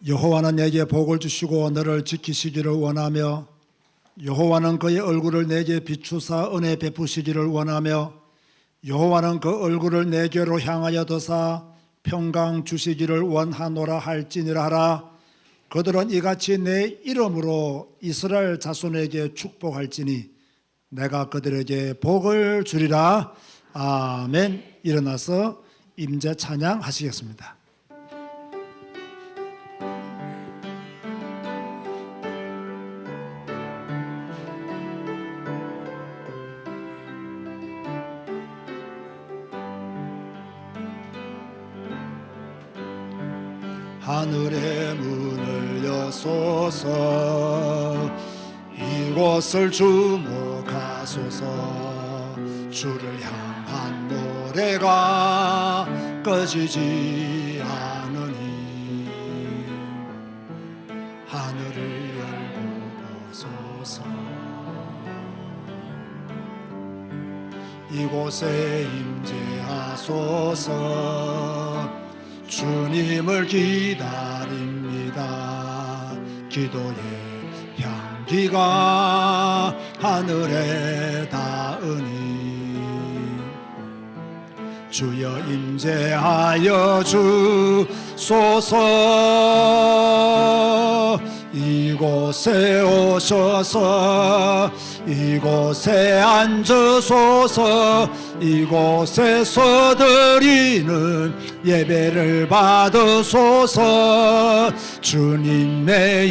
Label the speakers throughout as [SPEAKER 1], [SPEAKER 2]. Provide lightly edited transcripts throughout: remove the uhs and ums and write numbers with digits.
[SPEAKER 1] 여호와는 내게 복을 주시고 너를 지키시기를 원하며 여호와는 그의 얼굴을 내게 비추사 은혜 베푸시기를 원하며 여호와는 그 얼굴을 내게로 향하여 드사 평강 주시기를 원하노라 할지니라 하라. 그들은 이같이 내 이름으로 이스라엘 자손에게 축복할지니 내가 그들에게 복을 주리라. 아멘. 일어나서 임재 찬양하시겠습니다. 하늘의 문을 여소서 이곳을 주목하소서. 주를 향한 노래가 꺼지지 않으니 하늘을 열고 보소서. 이곳에 임재하소서. 주님을 기다립니다. 기도의 향기가 하늘에 닿으니 주여 임재하여 주소서. 이곳에 오셔서 이곳에 앉으소서. 이곳에서 드리는 예배를 받으소서. 주님의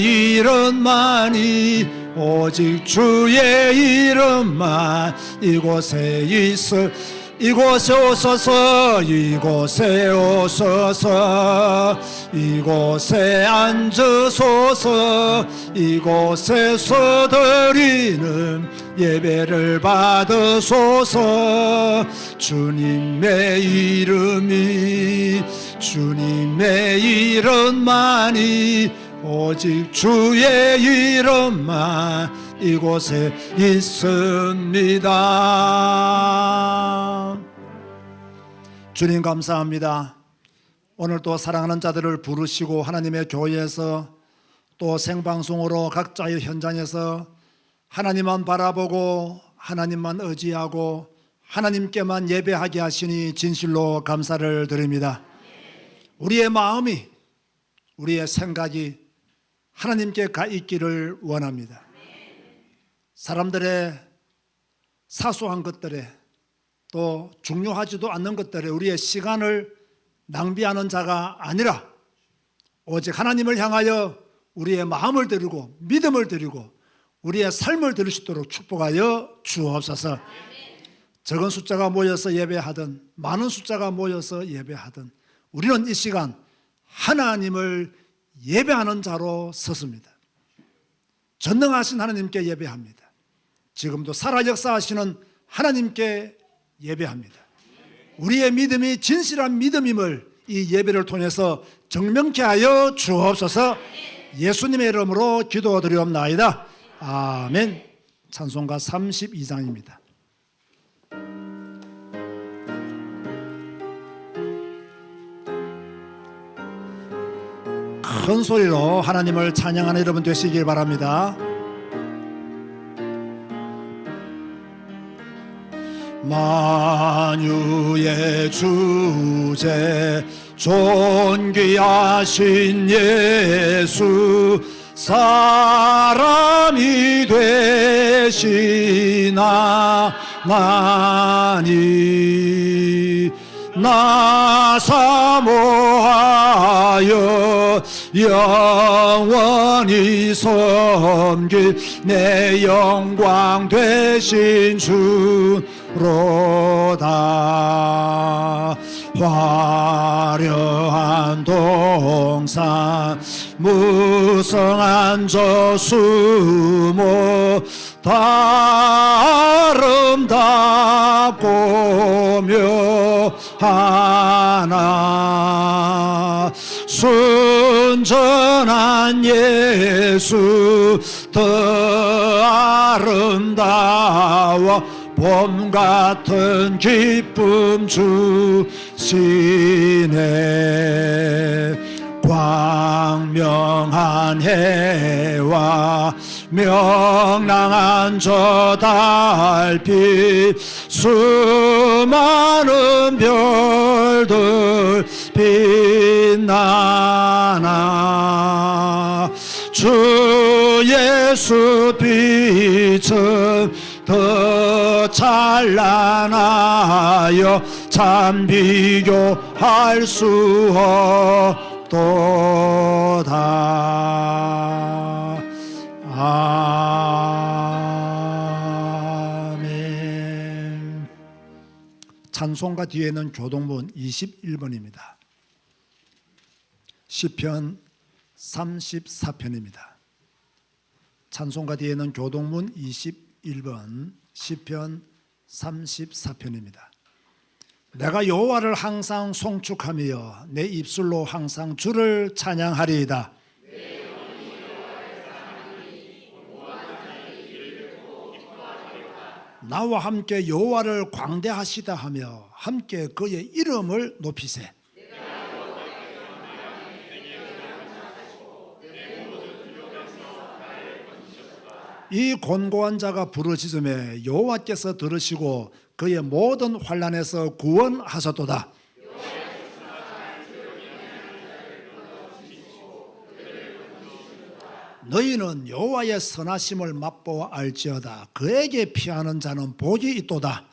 [SPEAKER 1] 이름만이 오직 주의 이름만 이곳에 있을. 이곳에 오소서. 이곳에 오소서. 이곳에 앉으소서. 이곳에서 드리는 예배를 받으소서. 주님의 이름만이 오직 주의 이름만 이곳에 있습니다. 주님 감사합니다. 오늘 또 사랑하는 자들을 부르시고 하나님의 교회에서 또 생방송으로 각자의 현장에서 하나님만 바라보고 하나님만 의지하고 하나님께만 예배하게 하시니 진실로 감사를 드립니다. 우리의 마음이 우리의 생각이 하나님께 가 있기를 원합니다. 사람들의 사소한 것들에 또 중요하지도 않는 것들에 우리의 시간을 낭비하는 자가 아니라 오직 하나님을 향하여 우리의 마음을 드리고 믿음을 드리고 우리의 삶을 드릴 수 있도록 축복하여 주옵소서. 적은 숫자가 모여서 예배하든 많은 숫자가 모여서 예배하든 우리는 이 시간 하나님을 예배하는 자로 섰습니다. 전능하신 하나님께 예배합니다. 지금도 살아 역사하시는 하나님께 예배합니다. 우리의 믿음이 진실한 믿음임을 이 예배를 통해서 증명케 하여 주옵소서. 예수님의 이름으로 기도드리옵나이다. 아멘. 찬송가 32장입니다. 큰 소리로 하나님을 찬양하는 여러분 되시길 바랍니다. 만유의 주제 존귀하신 예수 사람이 되시나 나니 나 사모하여 영원히 섬길 내 영광 되신 주로다. 화려한 동산 무성한 저수모 다 아름답고 묘하나 순전한 예수 더 아름다워 봄 같은 기쁨 주시네. 광명한 해와 명랑한 저 달빛 수많은 별들 빛나나 주 예수 빛은 더 찬란하여 참 비교할 수 없도다. 아멘. 찬송가 뒤에는 교동문 21번입니다. 시편 34편입니다. 찬송가 뒤에는 교동문 21번, 시편 34편입니다. 내가 여호와를 항상 송축하며 내 입술로 항상 주를 찬양하리이다. 나와 함께 여호와를 광대하시다 하며 함께 그의 이름을 높이세. 이 곤고한 자가 부르짖음에 여호와께서 들으시고 그의 모든 환난에서 구원하셨도다. 너희는 여호와의 선하심을 맛보아 알지어다. 그에게 피하는 자는 복이 있도다.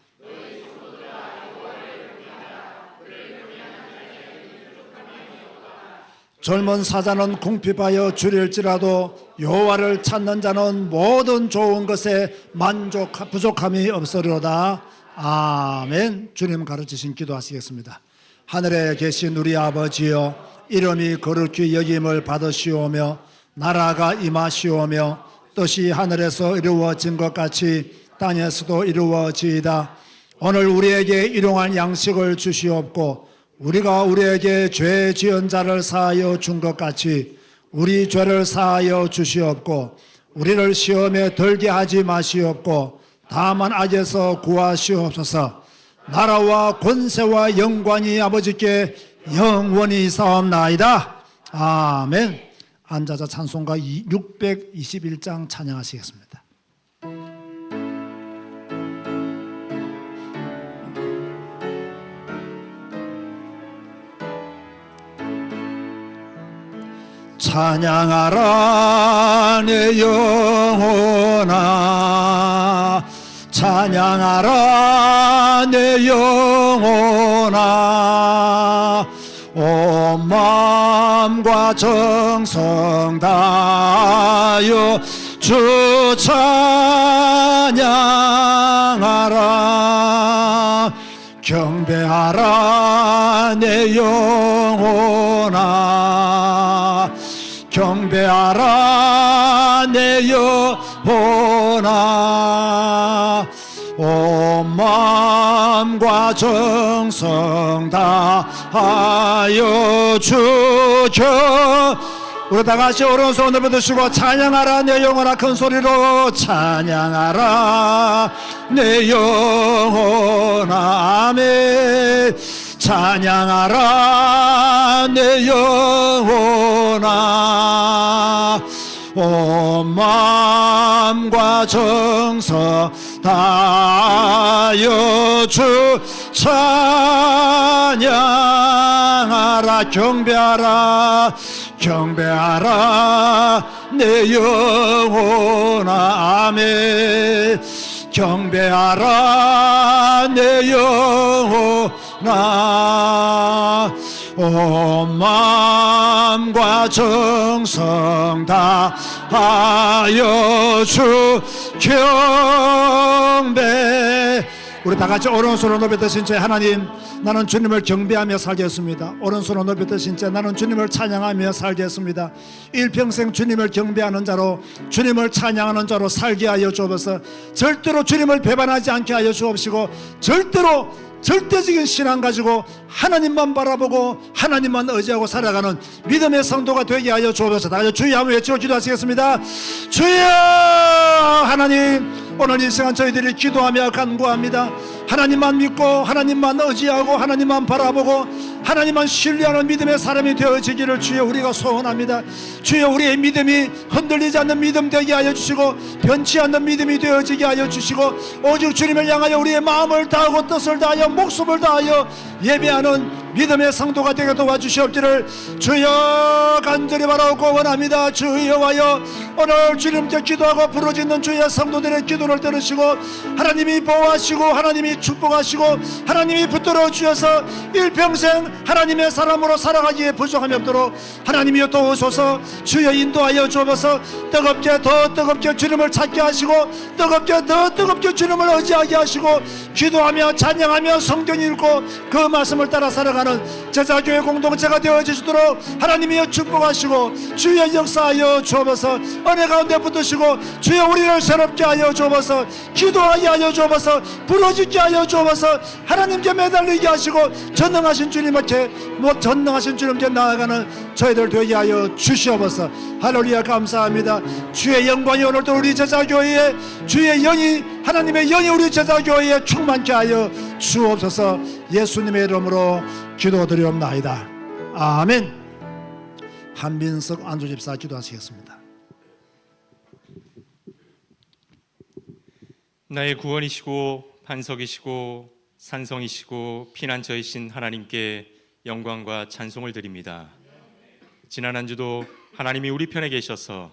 [SPEAKER 1] 젊은 사자는 궁핍하여 주릴지라도 여호와를 찾는 자는 모든 좋은 것에 부족함이 없으리로다. 아멘. 주님 가르치신 기도하시겠습니다. 하늘에 계신 우리 아버지여, 이름이 거룩히 여김을 받으시오며 나라가 임하시오며 뜻이 하늘에서 이루어진 것 같이 땅에서도 이루어지이다. 오늘 우리에게 일용할 양식을 주시옵고 우리가 우리에게 죄 지은 자를 사하여 준 것 같이 우리 죄를 사하여 주시옵고 우리를 시험에 들게 하지 마시옵고 다만 악에서 구하시옵소서. 나라와 권세와 영광이 아버지께 영원히 있사옵나이다. 아멘. 앉아서 찬송가 621장 찬양하시겠습니다. 찬양하라 내 영혼아, 찬양하라 내 영혼아, 온 마음과 정성 다하여 주 찬양하라. 경배하라 내 영혼아, 경배하라 내 영혼아, 온 마음과 정성 다하여 주겨. 우리 다같이 오른손 들어드시고 찬양하라 내 영혼아, 큰 소리로 찬양하라 내 영혼아. 아멘. 찬양하라 내 영혼아, 온 마음과 정성 다하여 주 찬양하라. 경배하라, 경배하라 내 영혼아. 아멘. 경배하라 내 영혼아, 온 마음과 정성 다하여 주 경배. 우리 다같이 오른손을 높여 드신 채 하나님, 나는 주님을 경배하며 살겠습니다. 오른손을 높여 드신 채 나는 주님을 찬양하며 살겠습니다. 일평생 주님을 경배하는 자로, 주님을 찬양하는 자로 살게 하여 주옵소서. 절대로 주님을 배반하지 않게 하여 주옵시고, 절대로 절대적인 신앙 가지고 하나님만 바라보고 하나님만 의지하고 살아가는 믿음의 성도가 되게 하여 주옵소서. 다같이 주여 한번 외치고 기도하시겠습니다. 주여, 하나님 오늘 이 시간 저희들이 기도하며 간구합니다. 하나님만 믿고 하나님만 의지하고 하나님만 바라보고 하나님만 신뢰하는 믿음의 사람이 되어지기를 주여 우리가 소원합니다. 주여 우리의 믿음이 흔들리지 않는 믿음 되게 하여 주시고 변치 않는 믿음이 되어지게 하여 주시고 오직 주님을 향하여 우리의 마음을 다하고 뜻을 다하여 목숨을 다하여 예배하는 믿음의 성도가 되게 도와주시옵기를 주여 간절히 바라고 원합니다. 주여와여 오늘 주님께 기도하고 부르짖는 주의 성도들의 기도를 들으시고 하나님이 보호하시고 하나님이 축복하시고 하나님이 붙들어 주셔서 일평생 하나님의 사람으로 살아가기에 부족함이 없도록 하나님이여 도우소서. 주여 인도하여 주옵소서. 뜨겁게 더 뜨겁게 주님을 찾게 하시고 뜨겁게 더 뜨겁게 주님을 의지하게 하시고 기도하며 찬양하며 성경 읽고 그 말씀을 따라 살아가는 제자교회 공동체가 되어지도록 하나님이여 축복하시고 주여 역사하여 주옵소서. 은혜 가운데 붙드시고 주여 우리를 새롭게 하여 주옵소서. 기도하게 하여 주옵소서. 부르짖게 하여 주옵소서. 하나님께 매달리게 하시고 전능하신 주님께 전능하신 주님께 나아가는 저희들 되게 하여 주시옵소서. 할렐루야 감사합니다. 주의 영광이 오늘도 우리 제자교회에 주의 영이 하나님의 영이 우리 제자교회에 충만케 하여 주옵소서. 예수님의 이름으로 기도드리옵나이다. 아멘. 한빈석 안주집사 기도하시겠습니다.
[SPEAKER 2] 나의 구원이시고 반석이시고 산성이시고 피난처이신 하나님께 영광과 찬송을 드립니다. 지난 한 주도 하나님이 우리 편에 계셔서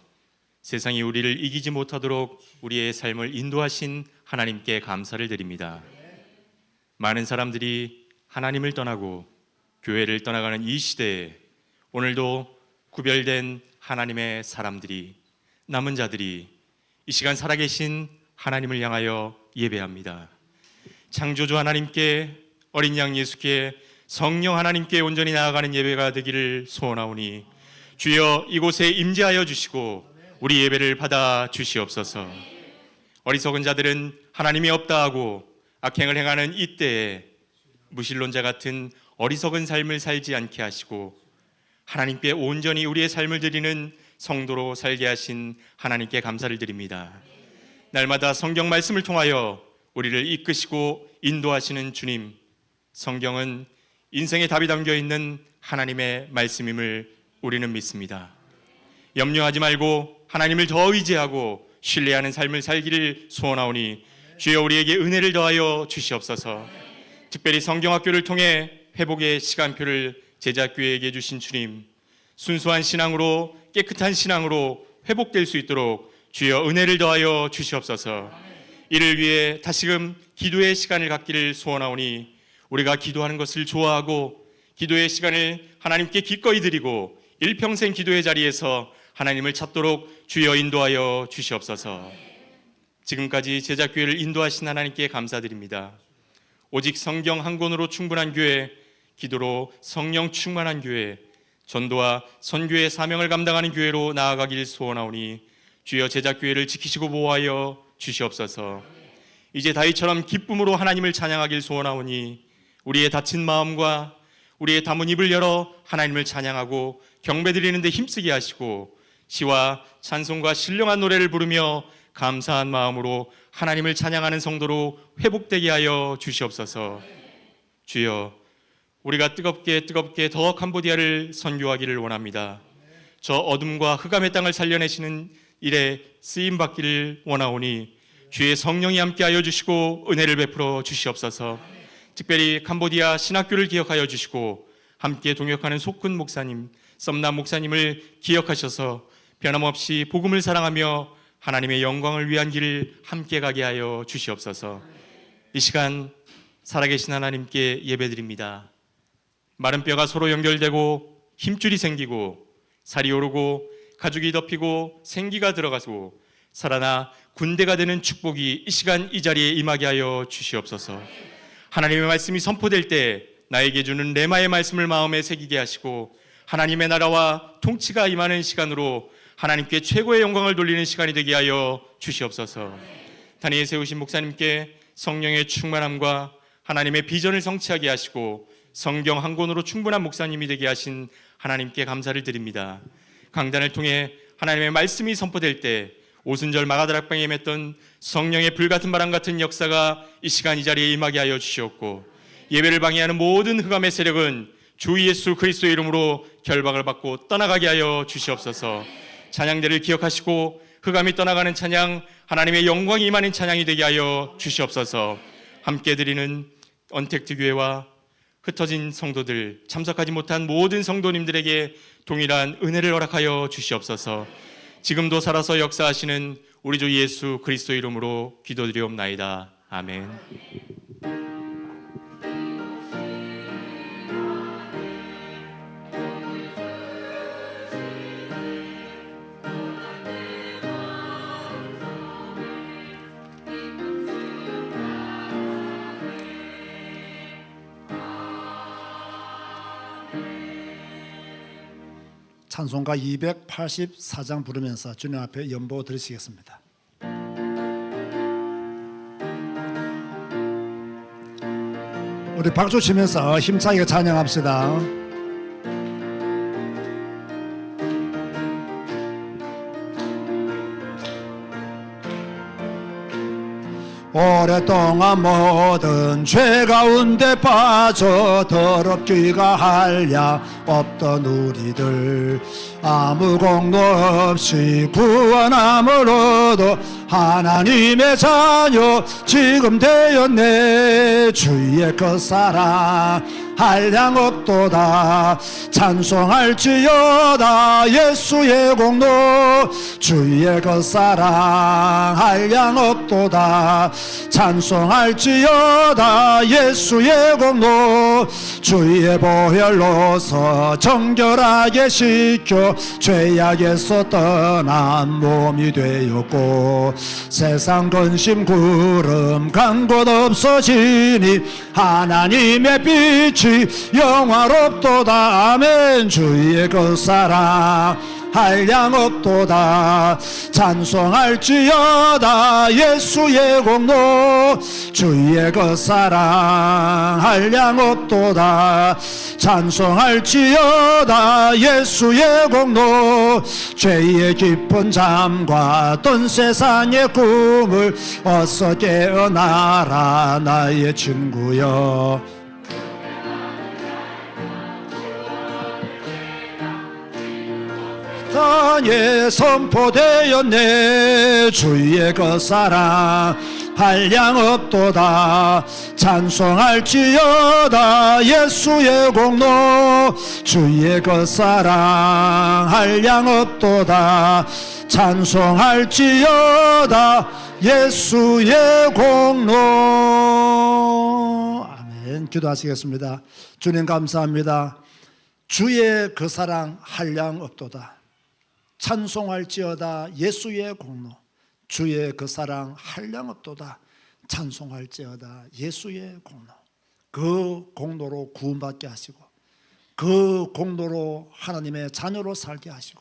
[SPEAKER 2] 세상이 우리를 이기지 못하도록 우리의 삶을 인도하신 하나님께 감사를 드립니다. 많은 사람들이 하나님을 떠나고 교회를 떠나가는 이 시대에 오늘도 구별된 하나님의 사람들이 남은 자들이 이 시간 살아계신 하나님을 향하여 예배합니다. 창조주 하나님께 어린 양 예수께 성령 하나님께 온전히 나아가는 예배가 되기를 소원하오니 주여 이곳에 임재하여 주시고 우리 예배를 받아 주시옵소서. 어리석은 자들은 하나님이 없다 하고 악행을 행하는 이때에 무신론자 같은 어리석은 삶을 살지 않게 하시고 하나님께 온전히 우리의 삶을 드리는 성도로 살게 하신 하나님께 감사를 드립니다. 날마다 성경 말씀을 통하여 우리를 이끄시고 인도하시는 주님, 성경은 인생의 답이 담겨 있는 하나님의 말씀임을 우리는 믿습니다. 염려하지 말고 하나님을 더 의지하고 신뢰하는 삶을 살기를 소원하오니 주여 우리에게 은혜를 더하여 주시옵소서. 특별히 성경학교를 통해 회복의 시간표를 제자교회에게 주신 주님, 순수한 신앙으로 깨끗한 신앙으로 회복될 수 있도록 주여 은혜를 더하여 주시옵소서. 이를 위해 다시금 기도의 시간을 갖기를 소원하오니 우리가 기도하는 것을 좋아하고 기도의 시간을 하나님께 기꺼이 드리고 일평생 기도의 자리에서 하나님을 찾도록 주여 인도하여 주시옵소서. 지금까지 제자교회를 인도하신 하나님께 감사드립니다. 오직 성경 한 권으로 충분한 교회, 기도로 성령 충만한 교회, 전도와 선교의 사명을 감당하는 교회로 나아가길 소원하오니 주여 제자교회를 지키시고 보호하여 주시옵소서. 이제 다윗처럼 기쁨으로 하나님을 찬양하길 소원하오니 우리의 다친 마음과 우리의 담은 입을 열어 하나님을 찬양하고 경배드리는 데 힘쓰게 하시고 시와 찬송과 신령한 노래를 부르며 감사한 마음으로 하나님을 찬양하는 성도로 회복되게 하여 주시옵소서. 주여 우리가 뜨겁게 더 캄보디아를 선교하기를 원합니다. 저 어둠과 흑암의 땅을 살려내시는 일에 쓰임받기를 원하오니 주의 성령이 함께하여 주시고 은혜를 베풀어 주시옵소서. 특별히 캄보디아 신학교를 기억하여 주시고 함께 동역하는 속군 목사님, 썸남 목사님을 기억하셔서 변함없이 복음을 사랑하며 하나님의 영광을 위한 길을 함께 가게 하여 주시옵소서. 이 시간 살아계신 하나님께 예배드립니다. 마른 뼈가 서로 연결되고 힘줄이 생기고 살이 오르고 가죽이 덮이고 생기가 들어가고 살아나 군대가 되는 축복이 이 시간 이 자리에 임하게 하여 주시옵소서. 하나님의 말씀이 선포될 때 나에게 주는 레마의 말씀을 마음에 새기게 하시고 하나님의 나라와 통치가 임하는 시간으로 하나님께 최고의 영광을 돌리는 시간이 되게 하여 주시옵소서. 단위에 세우신 목사님께 성령의 충만함과 하나님의 비전을 성취하게 하시고 성경 한 권으로 충분한 목사님이 되게 하신 하나님께 감사를 드립니다. 강단을 통해 하나님의 말씀이 선포될 때 오순절 마가다락방에 맺던 성령의 불같은 바람 같은 역사가 이 시간 이 자리에 임하게 하여 주시옵고, 예배를 방해하는 모든 흑암의 세력은 주 예수 그리스도의 이름으로 결박을 받고 떠나가게 하여 주시옵소서. 찬양대를 기억하시고 흑암이 떠나가는 찬양, 하나님의 영광이 임하는 찬양이 되게 하여 주시옵소서. 함께 드리는 언택트교회와 흩어진 성도들, 참석하지 못한 모든 성도님들에게 동일한 은혜를 허락하여 주시옵소서. 지금도 살아서 역사하시는 우리 주 예수 그리스도 이름으로 기도드리옵나이다. 아멘.
[SPEAKER 1] 찬송가 284장 부르면서 주님 앞에 연보 드리시겠습니다. 우리 박수 치면서 힘차게 찬양합시다. 오랫동안 모든 죄 가운데 빠져 더럽기가 한량 없던 우리들, 아무 공로 없이 구원함을 얻어 하나님의 자녀 지금 되었네. 주의 그 사랑 한량 없도다. 찬송할지어다 예수의 공로. 주의 그 사랑 한량 없도다. 찬송할지어다 예수의 공로. 주의 보혈로서 정결하게 씻겨 죄악에서 떠난 몸이 되었고, 세상 근심 구름 간 곳 없어지니 하나님의 빛이 영화롭도다. 아멘. 주의 그 사랑 한량 없도다. 찬송할지어다 예수의 공로. 주의 그 사랑 한량 없도다. 찬송할지어다 예수의 공로. 죄의 깊은 잠과 떤 세상의 꿈을 어서 깨어나라 나의 친구여. 땅에 선포되었네. 주의 그 사랑 한량 없도다. 찬송할지어다 예수의 공로. 주의 그 사랑 한량 없도다. 찬송할지어다 예수의 공로. 아멘. 기도하시겠습니다. 주님 감사합니다. 주의 그 사랑 한량 없도다. 찬송할지어다 예수의 공로. 주의 그 사랑 한량 없도다. 찬송할지어다 예수의 공로. 그 공로로 구원받게 하시고, 그 공로로 하나님의 자녀로 살게 하시고,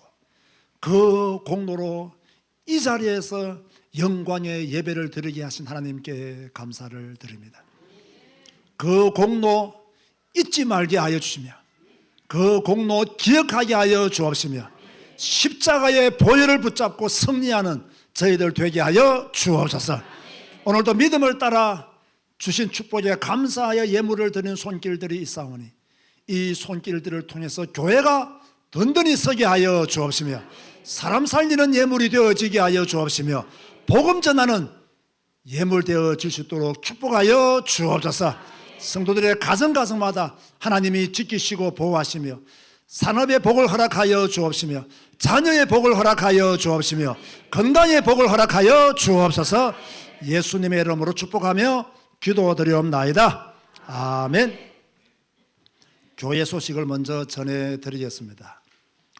[SPEAKER 1] 그 공로로 이 자리에서 영광의 예배를 드리게 하신 하나님께 감사를 드립니다. 그 공로 잊지 말게 하여 주시며, 그 공로 기억하게 하여 주옵시며, 십자가의 보혈을 붙잡고 승리하는 저희들 되게 하여 주옵소서. 오늘도 믿음을 따라 주신 축복에 감사하여 예물을 드리는 손길들이 있사오니 이 손길들을 통해서 교회가 든든히 서게 하여 주옵시며, 사람 살리는 예물이 되어지게 하여 주옵시며, 복음 전하는 예물 되어질 수 있도록 축복하여 주옵소서. 성도들의 가정가정마다 하나님이 지키시고 보호하시며, 산업의 복을 허락하여 주옵시며, 자녀의 복을 허락하여 주옵시며, 건강의 복을 허락하여 주옵소서. 예수님의 이름으로 축복하며 기도드리옵나이다. 아멘. 교회 소식을 먼저 전해드리겠습니다.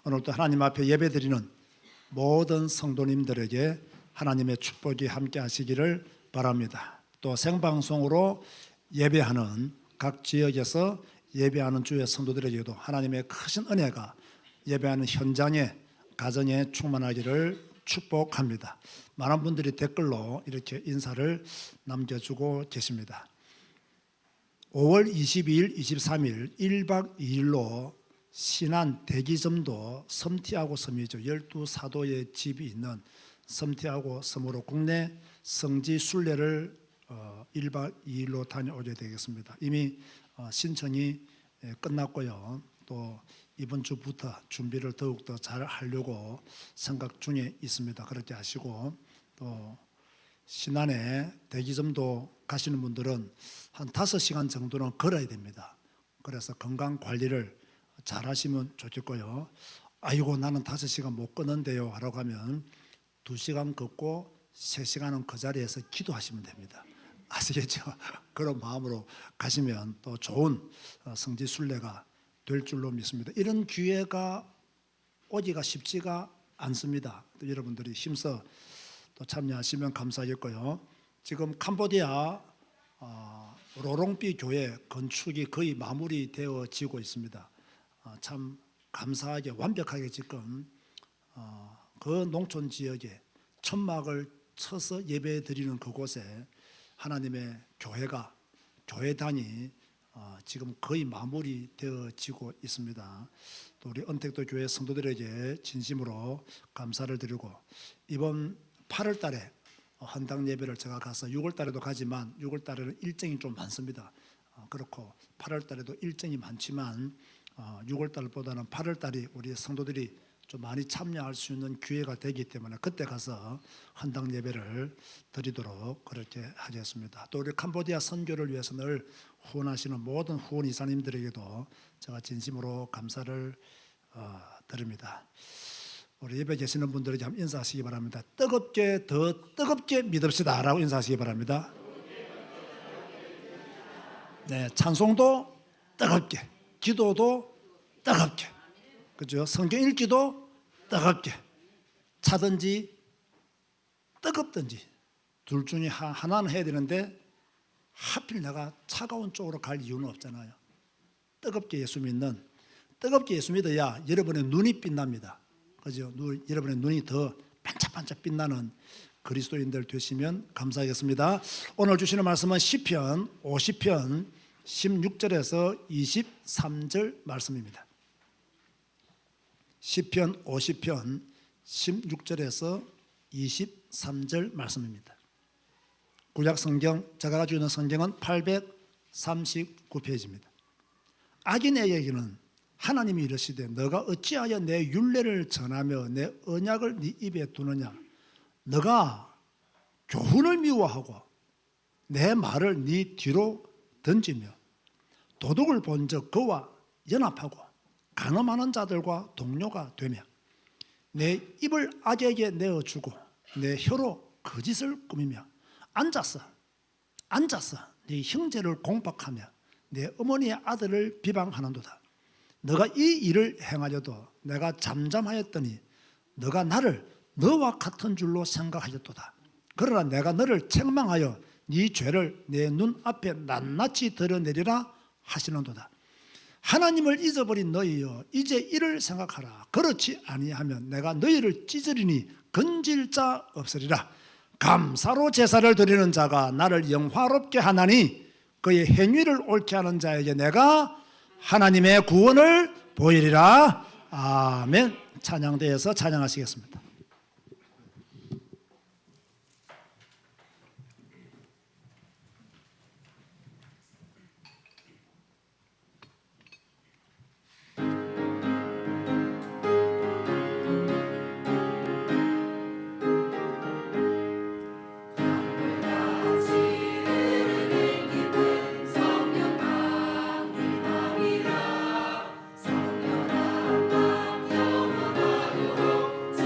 [SPEAKER 1] 오늘도 하나님 앞에 예배드리는 모든 성도님들에게 하나님의 축복이 함께 하시기를 바랍니다. 또 생방송으로 예배하는 각 지역에서 예배하는 주의 성도들에게도 하나님의 크신 은혜가 예배하는 현장에, 가정에 충만하기를 축복합니다. 많은 분들이 댓글로 이렇게 인사를 남겨주고 계십니다. 5월 22일, 23일 1박 2일로 신안 대기점도 섬티하고 섬이죠. 12사도의 집이 있는 섬티하고 섬으로 국내 성지 순례를 1박 2일로 다녀오게 되겠습니다. 이미 신청이 끝났고요. 또 이번 주부터 준비를 더욱더 잘 하려고 생각 중에 있습니다. 그렇게 하시고 또 신안에 대기점도 가시는 분들은 한 5시간 정도는 걸어야 됩니다. 그래서 건강 관리를 잘 하시면 좋겠고요. 아이고 나는 5시간 못 걷는데요 하라고 하면 2시간 걷고 3시간은 그 자리에서 기도하시면 됩니다. 아시겠죠? 그런 마음으로 가시면 또 좋은 성지 순례가 될 줄로 믿습니다. 이런 기회가 오기가 쉽지가 않습니다. 또 여러분들이 힘써 또 참여하시면 감사하겠고요. 지금 캄보디아 로롱비 교회 건축이 거의 마무리되어지고 있습니다. 참 감사하게 완벽하게 지금 그 농촌 지역에 천막을 쳐서 예배 드리는 그곳에 하나님의 교회가 교회단이 지금 거의 마무리되어지고 있습니다. 또 우리 언택도 교회 성도들에게 진심으로 감사를 드리고 이번 8월 달에 헌당 예배를 제가 가서 6월 달에도 가지만 6월 달에는 일정이 좀 많습니다. 그렇고 8월 달에도 일정이 많지만 6월 달보다는 8월 달이 우리 성도들이 좀 많이 참여할 수 있는 기회가 되기 때문에 그때 가서 헌당 예배를 드리도록 그렇게 하겠습니다. 또 우리 캄보디아 선교를 위해서 늘 후원하시는 모든 후원 이사님들에게도 제가 진심으로 감사를 드립니다. 우리 예배 계시는 분들에게 한번 인사하시기 바랍니다. 뜨겁게 더 뜨겁게 믿읍시다 라고 인사하시기 바랍니다. 네, 찬송도 뜨겁게, 기도도 뜨겁게, 그죠? 성경 읽기도 뜨겁게, 차든지 뜨겁든지 둘 중에 하나는 해야 되는데 하필 내가 차가운 쪽으로 갈 이유는 없잖아요. 뜨겁게 예수 믿는, 뜨겁게 예수 믿어야 여러분의 눈이 빛납니다. 그죠? 여러분의 눈이 더 반짝반짝 빛나는 그리스도인들 되시면 감사하겠습니다. 오늘 주시는 말씀은 시편 50편 16절에서 23절 말씀입니다. 시편 50편 16절에서 23절 말씀입니다. 구약 성경, 제가 가지고 있는 성경은 839페이지입니다. 악인에게는 하나님이 이르시되 너가 어찌하여 내 율례를 전하며 내 언약을 네 입에 두느냐. 너가 교훈을 미워하고 내 말을 네 뒤로 던지며 도둑을 본즉 그와 연합하고 간음하는 자들과 동료가 되며 내 입을 악에게 내어주고 내 혀로 거짓을 꾸미며 앉아서 네 형제를 공박하며 내 어머니의 아들을 비방하는도다. 너가 이 일을 행하려도 내가 잠잠하였더니 너가 나를 너와 같은 줄로 생각하였도다. 그러나 내가 너를 책망하여 네 죄를 내 눈앞에 낱낱이 드러내리라 하시는도다. 하나님을 잊어버린 너희여 이제 이를 생각하라. 그렇지 아니하면 내가 너희를 찢으리니 건질 자 없으리라. 감사로 제사를 드리는 자가 나를 영화롭게 하나니 그의 행위를 옳게 하는 자에게 내가 하나님의 구원을 보이리라. 아멘. 찬양대에서 찬양하시겠습니다.
[SPEAKER 3] 성령아 영원하도록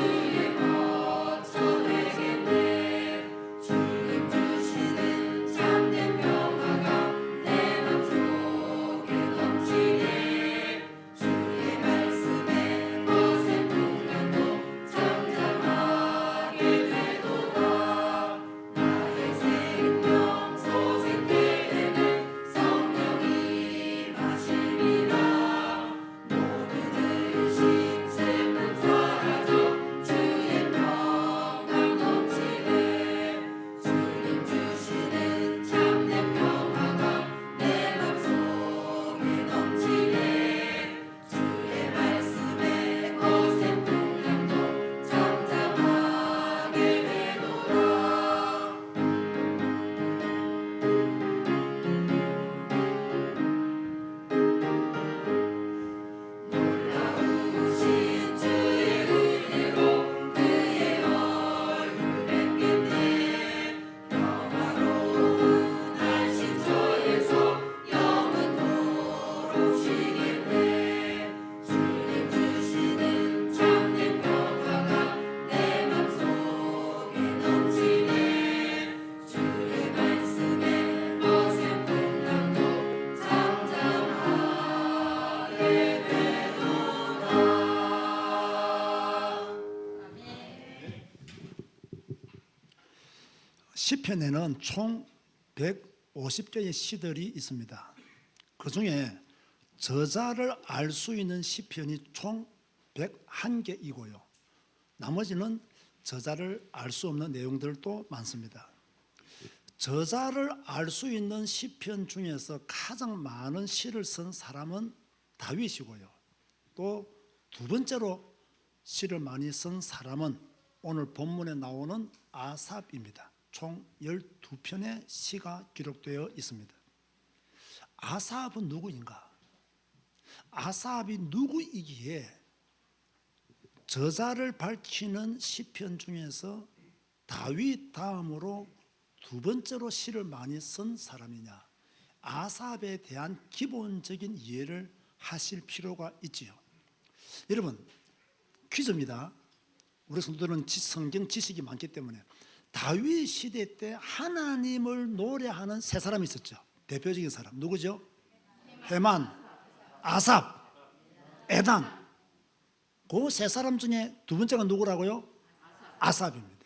[SPEAKER 1] 시편에는 총 150개의 시들이 있습니다. 그 중에 저자를 알 수 있는 시편이 총 101개이고요. 나머지는 저자를 알 수 없는 내용들도 많습니다. 저자를 알 수 있는 시편 중에서 가장 많은 시를 쓴 사람은 다윗이고요. 또 두 번째로 시를 많이 쓴 사람은 오늘 본문에 나오는 아삽입니다. 총 12편의 시가 기록되어 있습니다. 아삽은 누구인가? 아삽이 누구이기에 저자를 밝히는 시편 중에서 다윗 다음으로 두 번째로 시를 많이 쓴 사람이냐? 아삽에 대한 기본적인 이해를 하실 필요가 있지요. 여러분, 퀴즈입니다. 우리 성도들은 성경 지식이 많기 때문에 다윗 시대 때 하나님을 노래하는 세 사람이 있었죠. 대표적인 사람 누구죠? 헤만, 아삽, 에단. 그 세 사람 중에 두 번째가 누구라고요? 아삽입니다.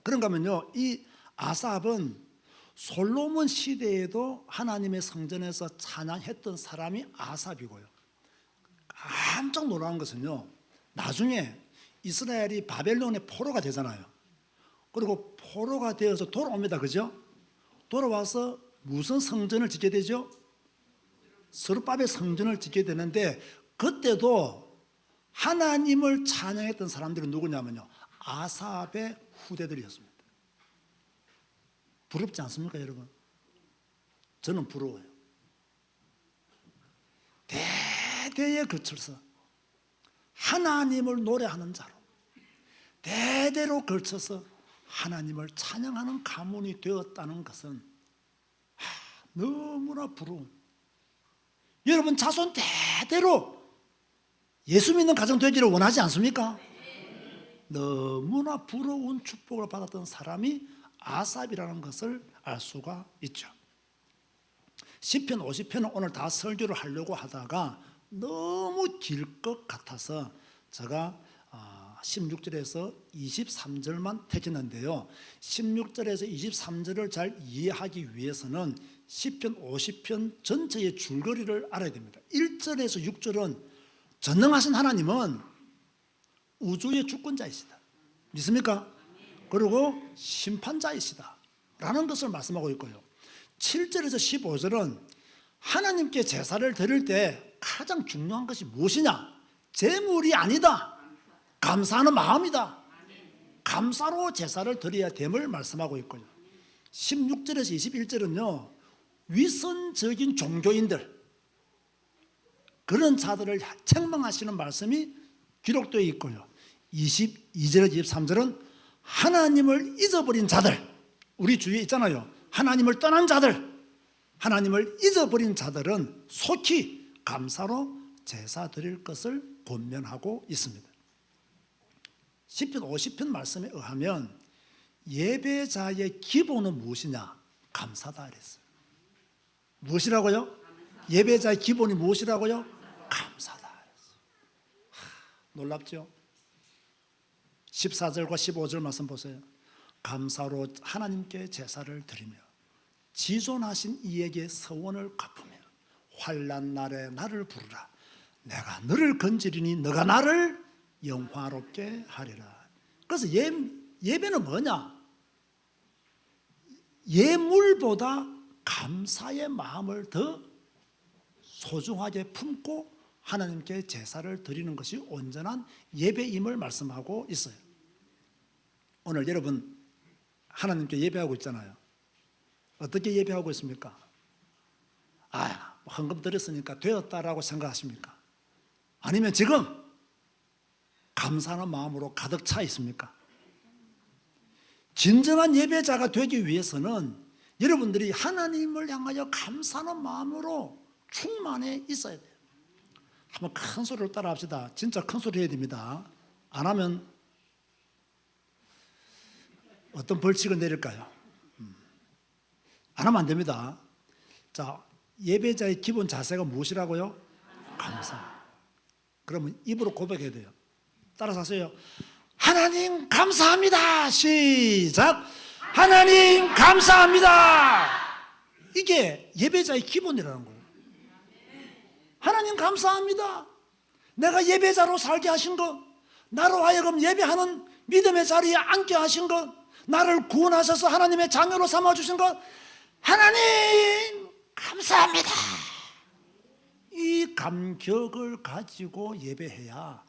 [SPEAKER 1] 그런가 하면요, 이 아삽은 솔로몬 시대에도 하나님의 성전에서 찬양했던 사람이 아삽이고요. 깜짝 놀라운 것은요, 나중에 이스라엘이 바벨론의 포로가 되잖아요. 그리고 포로가 되어서 돌아옵니다. 그죠? 돌아와서 무슨 성전을 짓게 되죠? 스룹바벨 성전을 짓게 되는데, 그때도 하나님을 찬양했던 사람들은 누구냐면요, 아삽의 후대들이었습니다. 부럽지 않습니까, 여러분? 저는 부러워요. 대대에 걸쳐서 하나님을 노래하는 자로, 대대로 걸쳐서 하나님을 찬양하는 가문이 되었다는 것은 너무나 부러운. 여러분 자손 대대로 예수 믿는 가정 되기를 원하지 않습니까? 너무나 부러운 축복을 받았던 사람이 아삽이라는 것을 알 수가 있죠. 시편 50편은 오늘 다 설교를 하려고 하다가 너무 길 것 같아서 제가 16절에서 23절만 택했는데요, 16절에서 23절을 잘 이해하기 위해서는 시편 50편 전체의 줄거리를 알아야 됩니다. 1절에서 6절은 전능하신 하나님은 우주의 주권자이시다, 믿습니까? 그리고 심판자이시다 라는 것을 말씀하고 있고요, 7절에서 15절은 하나님께 제사를 드릴 때 가장 중요한 것이 무엇이냐? 재물이 아니다, 감사하는 마음이다. 감사로 제사를 드려야 됨을 말씀하고 있고요, 16절에서 21절은요 위선적인 종교인들, 그런 자들을 책망하시는 말씀이 기록되어 있고요, 22절에서 23절은 하나님을 잊어버린 자들, 우리 주위에 있잖아요. 하나님을 떠난 자들, 하나님을 잊어버린 자들은 속히 감사로 제사 드릴 것을 권면하고 있습니다. 시편 50편 말씀에 의하면 예배자의 기본은 무엇이냐? 감사다 그랬어요. 무엇이라고요? 예배자의 기본이 무엇이라고요? 감사다 그랬어요. 놀랍죠? 14절과 15절 말씀 보세요. 감사로 하나님께 제사를 드리며 지존하신 이에게 서원을 갚으며 환난 날에 나를 부르라. 내가 너를 건지리니 너가 나를 영화롭게 하리라. 그래서 예배는 뭐냐? 예물보다 감사의 마음을 더 소중하게 품고 하나님께 제사를 드리는 것이 온전한 예배임을 말씀하고 있어요. 오늘 여러분 하나님께 예배하고 있잖아요. 어떻게 예배하고 있습니까? 헌금 드렸으니까 되었다라고 생각하십니까? 아니면 지금 감사하는 마음으로 가득 차 있습니까? 진정한 예배자가 되기 위해서는 여러분들이 하나님을 향하여 감사하는 마음으로 충만해 있어야 돼요. 한번 큰 소리로 따라 합시다. 진짜 큰 소리 해야 됩니다. 안 하면 어떤 벌칙을 내릴까요? 안 하면 안 됩니다. 자, 예배자의 기본 자세가 무엇이라고요? 감사. 그러면 입으로 고백해야 돼요. 따라서 하세요. 하나님 감사합니다. 시작. 하나님 감사합니다. 이게 예배자의 기본이라는 거예요. 하나님 감사합니다. 내가 예배자로 살게 하신 것, 나로 하여금 예배하는 믿음의 자리에 앉게 하신 것, 나를 구원하셔서 하나님의 자녀로 삼아주신 것, 하나님 감사합니다. 이 감격을 가지고 예배해야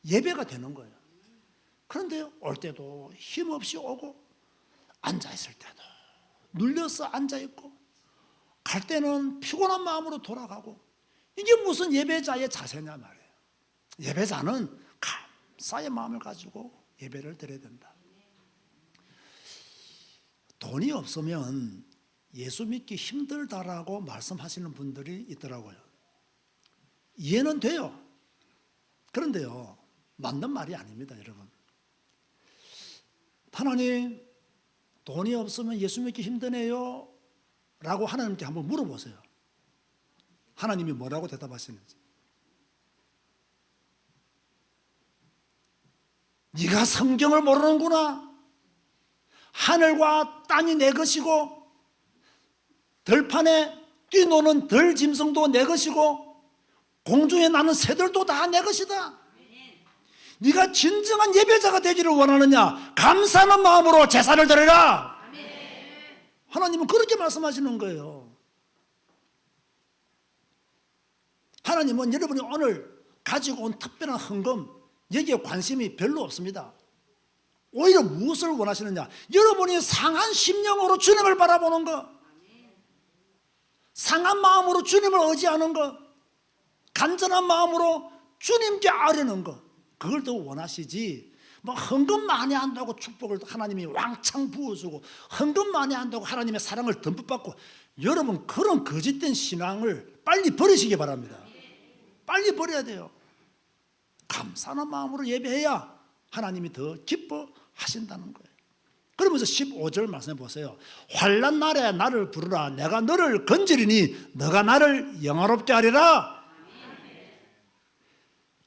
[SPEAKER 1] 예배가 되는 거예요. 그런데 올 때도 힘없이 오고, 앉아있을 때도 눌려서 앉아있고, 갈 때는 피곤한 마음으로 돌아가고, 이게 무슨 예배자의 자세냐 말이에요. 예배자는 감사의 마음을 가지고 예배를 드려야 된다. 돈이 없으면 예수 믿기 힘들다라고 말씀하시는 분들이 있더라고요. 이해는 돼요. 그런데요, 맞는 말이 아닙니다, 여러분. 하나님, 돈이 없으면 예수 믿기 힘드네요 라고 하나님께 한번 물어보세요. 하나님이 뭐라고 대답하시는지. 네가 성경을 모르는구나. 하늘과 땅이 내 것이고 들판에 뛰노는 들짐승도 내 것이고 공중에 나는 새들도 다 내 것이다. 네가 진정한 예배자가 되기를 원하느냐? 감사하는 마음으로 제사를 드려라. 하나님은 그렇게 말씀하시는 거예요. 하나님은 여러분이 오늘 가지고 온 특별한 헌금, 여기에 관심이 별로 없습니다. 오히려 무엇을 원하시느냐? 여러분이 상한 심령으로 주님을 바라보는 것, 상한 마음으로 주님을 의지하는 것, 간절한 마음으로 주님께 아뢰는 것, 그걸 더 원하시지, 뭐 헌금 많이 한다고 축복을 하나님이 왕창 부어주고, 헌금 많이 한다고 하나님의 사랑을 듬뿍 받고, 여러분 그런 거짓된 신앙을 빨리 버리시기 바랍니다. 빨리 버려야 돼요. 감사한 마음으로 예배해야 하나님이 더 기뻐하신다는 거예요. 그러면서 15절 말씀해 보세요. 환난 날에 나를 부르라. 내가 너를 건지리니 너가 나를 영화롭게 하리라.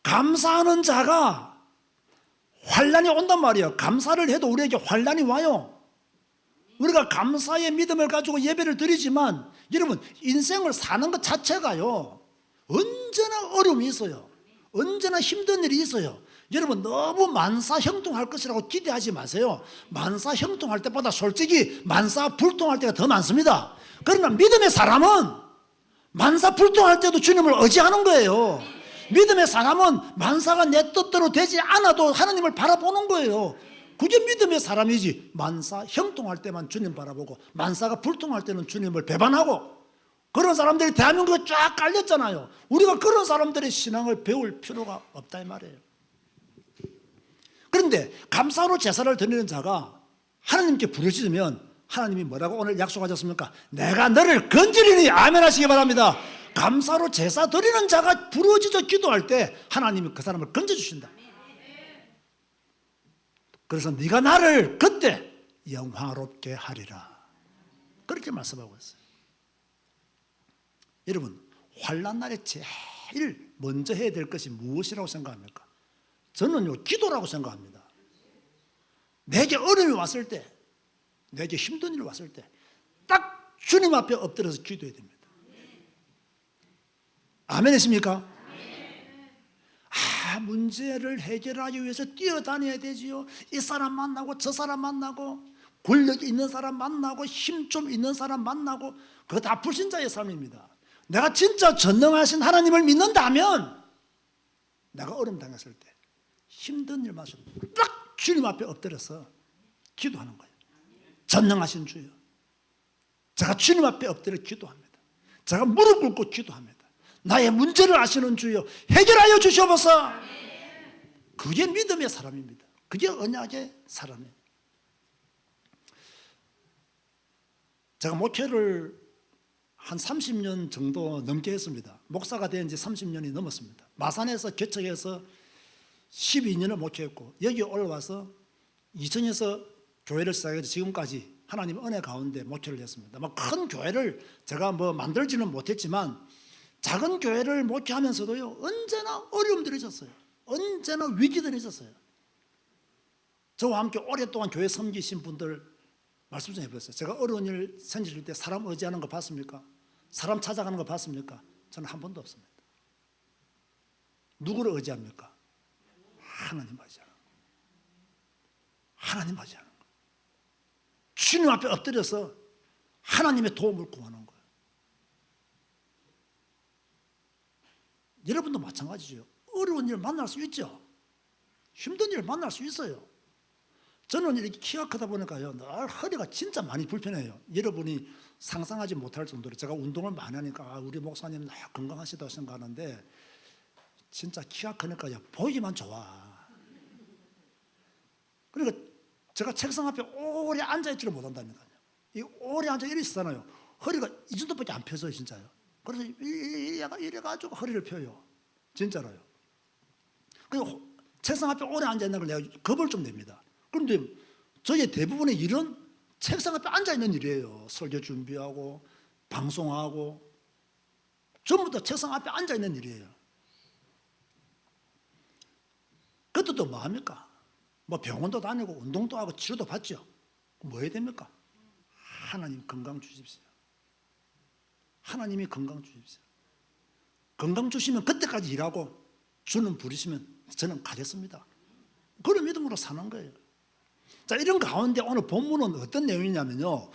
[SPEAKER 1] 감사하는 자가 환난이 온단 말이에요. 감사를 해도 우리에게 환난이 와요. 우리가 감사의 믿음을 가지고 예배를 드리지만, 여러분 인생을 사는 것 자체가요, 언제나 어려움이 있어요. 언제나 힘든 일이 있어요. 여러분 너무 만사형통할 것이라고 기대하지 마세요. 만사형통할 때보다 솔직히 만사불통할 때가 더 많습니다. 그러나 믿음의 사람은 만사불통할 때도 주님을 의지하는 거예요. 믿음의 사람은 만사가 내 뜻대로 되지 않아도 하나님을 바라보는 거예요. 그게 믿음의 사람이지, 만사 형통할 때만 주님 바라보고 만사가 불통할 때는 주님을 배반하고, 그런 사람들이 대한민국에 쫙 깔렸잖아요. 우리가 그런 사람들의 신앙을 배울 필요가 없다 이 말이에요. 그런데 감사로 제사를 드리는 자가 하나님께 부르짖으면 하나님이 뭐라고 오늘 약속하셨습니까? 내가 너를 건지리니. 아멘 하시기 바랍니다. 감사로 제사 드리는 자가 부르짖어 기도할 때 하나님이 그 사람을 건져주신다. 그래서 네가 나를 그때 영화롭게 하리라, 그렇게 말씀하고 있어요. 여러분 환난 날에 제일 먼저 해야 될 것이 무엇이라고 생각합니까? 저는요 기도라고 생각합니다. 내게 어려움이 왔을 때, 내게 힘든 일이 왔을 때 딱 주님 앞에 엎드려서 기도해야 됩니다. 아멘 하십니까? 문제를 해결하기 위해서 뛰어다녀야 되지요. 이 사람 만나고 저 사람 만나고 권력 있는 사람 만나고 힘 좀 있는 사람 만나고, 그거 다 불신자의 삶입니다. 내가 진짜 전능하신 하나님을 믿는다면 내가 어려움 당했을 때, 힘든 일 마시고 딱 주님 앞에 엎드려서 기도하는 거예요. 전능하신 주여, 제가 주님 앞에 엎드려 기도합니다. 제가 무릎 꿇고 기도합니다. 나의 문제를 아시는 주여 해결하여 주시옵소서. 그게 믿음의 사람입니다. 그게 언약의 사람이에요. 제가 목회를 한 30년 정도 넘게 했습니다. 목사가 된 지 30년이 넘었습니다. 마산에서 개척해서 12년을 목회했고, 여기 올라와서 2000에서 교회를 시작해서 지금까지 하나님 은혜 가운데 목회를 했습니다. 큰 교회를 제가 만들지는 못했지만 작은 교회를 목회하면서도요, 언제나 어려움들이 있었어요. 언제나 위기들이 있었어요. 저와 함께 오랫동안 교회 섬기신 분들 말씀 좀 해보세요. 제가 어려운 일 생길 때 사람 의지하는 거 봤습니까? 사람 찾아가는 거 봤습니까? 저는 한 번도 없습니다. 누구를 의지합니까? 하나님 의지하는 거. 하나님 의지하는 거. 주님 앞에 엎드려서 하나님의 도움을 구하는 거예요. 여러분도 마찬가지죠. 어려운 일 만날 수 있죠. 힘든 일 만날 수 있어요. 저는 이렇게 키가 크다 보니까요, 늘 허리가 진짜 많이 불편해요. 여러분이 상상하지 못할 정도로 제가 운동을 많이 하니까 우리 목사님 건강하시다고 생각하는데 진짜 키가 크니까요, 보이기만 좋아. 그러니까 제가 책상 앞에 오래 앉아있지를 못한다니까요. 이 오래 앉아 이래 있잖아요. 허리가 이 정도밖에 안 펴져요, 진짜요. 그래서 이래가지고 허리를 펴요. 진짜로요. 그리고 책상 앞에 오래 앉아있는 걸 내가 겁을 좀 냅니다. 그런데 저의 대부분의 일은 책상 앞에 앉아있는 일이에요. 설교 준비하고 방송하고 전부 다 책상 앞에 앉아있는 일이에요. 그것도 뭐합니까? 뭐 병원도 다니고 운동도 하고 치료도 받죠. 뭐 해야 됩니까? 하나님 건강 주십시오. 하나님이 건강 주십시오. 건강 주시면 그때까지 일하고 주는 부르시면 저는 가겠습니다. 그런 믿음으로 사는 거예요. 자, 이런 가운데 오늘 본문은 어떤 내용이냐면요,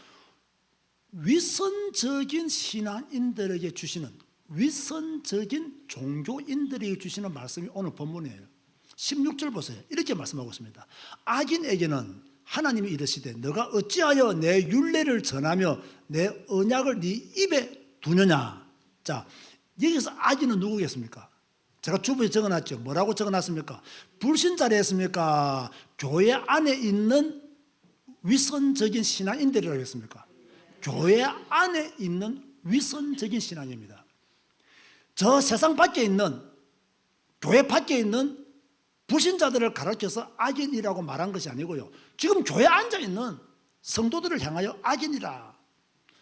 [SPEAKER 1] 위선적인 신앙인들에게 주시는, 위선적인 종교인들에게 주시는 말씀이 오늘 본문이에요. 16절 보세요. 이렇게 말씀하고 있습니다. 악인에게는 하나님이 이르시되 너가 어찌하여 내 율례를 전하며 내 언약을 네 입에 두느냐. 자, 여기서 악인은 누구겠습니까? 제가 주부에 적어놨죠. 뭐라고 적어놨습니까? 불신자라 했습니까? 교회 안에 있는 위선적인 신앙인들이라고 했습니까? 교회 안에 있는 위선적인 신앙입니다. 저 세상 밖에 있는, 교회 밖에 있는 불신자들을 가르쳐서 악인이라고 말한 것이 아니고요, 지금 교회에 앉아있는 성도들을 향하여 악인이라.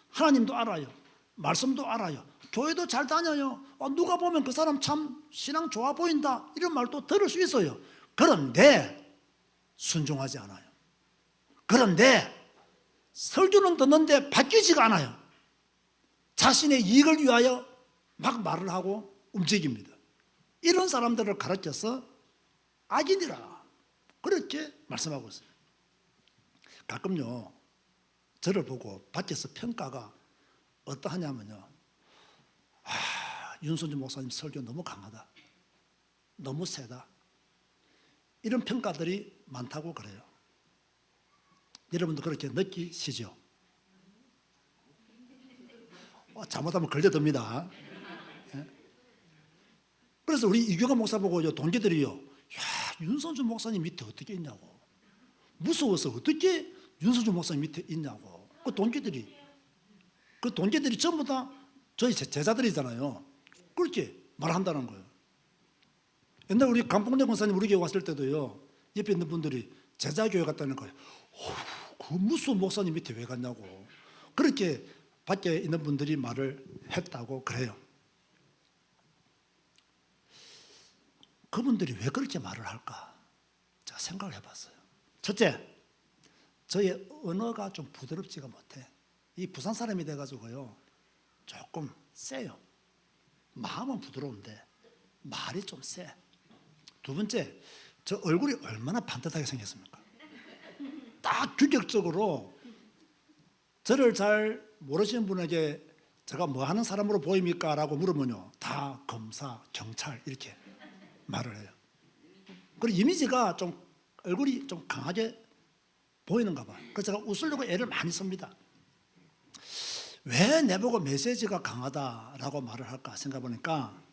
[SPEAKER 1] 하나님도 알아요. 말씀도 알아요. 교회도 잘 다녀요. 누가 보면 그 사람 참 신앙 좋아 보인다, 이런 말도 들을 수 있어요. 그런데 순종하지 않아요. 그런데 설교는 듣는데 바뀌지가 않아요. 자신의 이익을 위하여 막 말을 하고 움직입니다. 이런 사람들을 가르쳐서 악인이라 그렇게 말씀하고 있어요. 가끔요, 저를 보고 밖에서 평가가 어떠하냐면요, 윤선주 목사님 설교 너무 강하다, 너무 세다, 이런 평가들이 많다고 그래요. 여러분도 그렇게 느끼시죠? 잘못하면 걸려듭니다. 그래서 우리 이규가 목사 보고 동기들이요, 야, 윤선주 목사님 밑에 어떻게 있냐고, 무서워서 어떻게 윤선주 목사님 밑에 있냐고. 그 동기들이 전부 다 저희 제자들이잖아요. 그렇게 말한다는 거예요. 옛날 우리 강봉래 권사님 우리 교회 왔을 때도요, 옆에 있는 분들이 제자교회 갔다는 거예요. 그 무서운 목사님 밑에 왜 갔냐고. 그렇게 밖에 있는 분들이 말을 했다고 그래요. 그분들이 왜 그렇게 말을 할까? 제가 생각을 해봤어요. 첫째, 저의 언어가 좀 부드럽지가 못해. 이 부산 사람이 돼가지고요, 조금 세요. 마음은 부드러운데 말이 좀 세. 두 번째, 저 얼굴이 얼마나 반듯하게 생겼습니까? 딱 규격적으로 저를 잘 모르시는 분에게 제가 뭐 하는 사람으로 보입니까? 라고 물으면요, 다 검사, 경찰 이렇게 말을 해요. 그리고 이미지가 좀, 얼굴이 좀 강하게 보이는가 봐. 그래서 제가 웃으려고 애를 많이 씁니다. 왜 내보고 메시지가 강하다라고 말을 할까 생각해보니까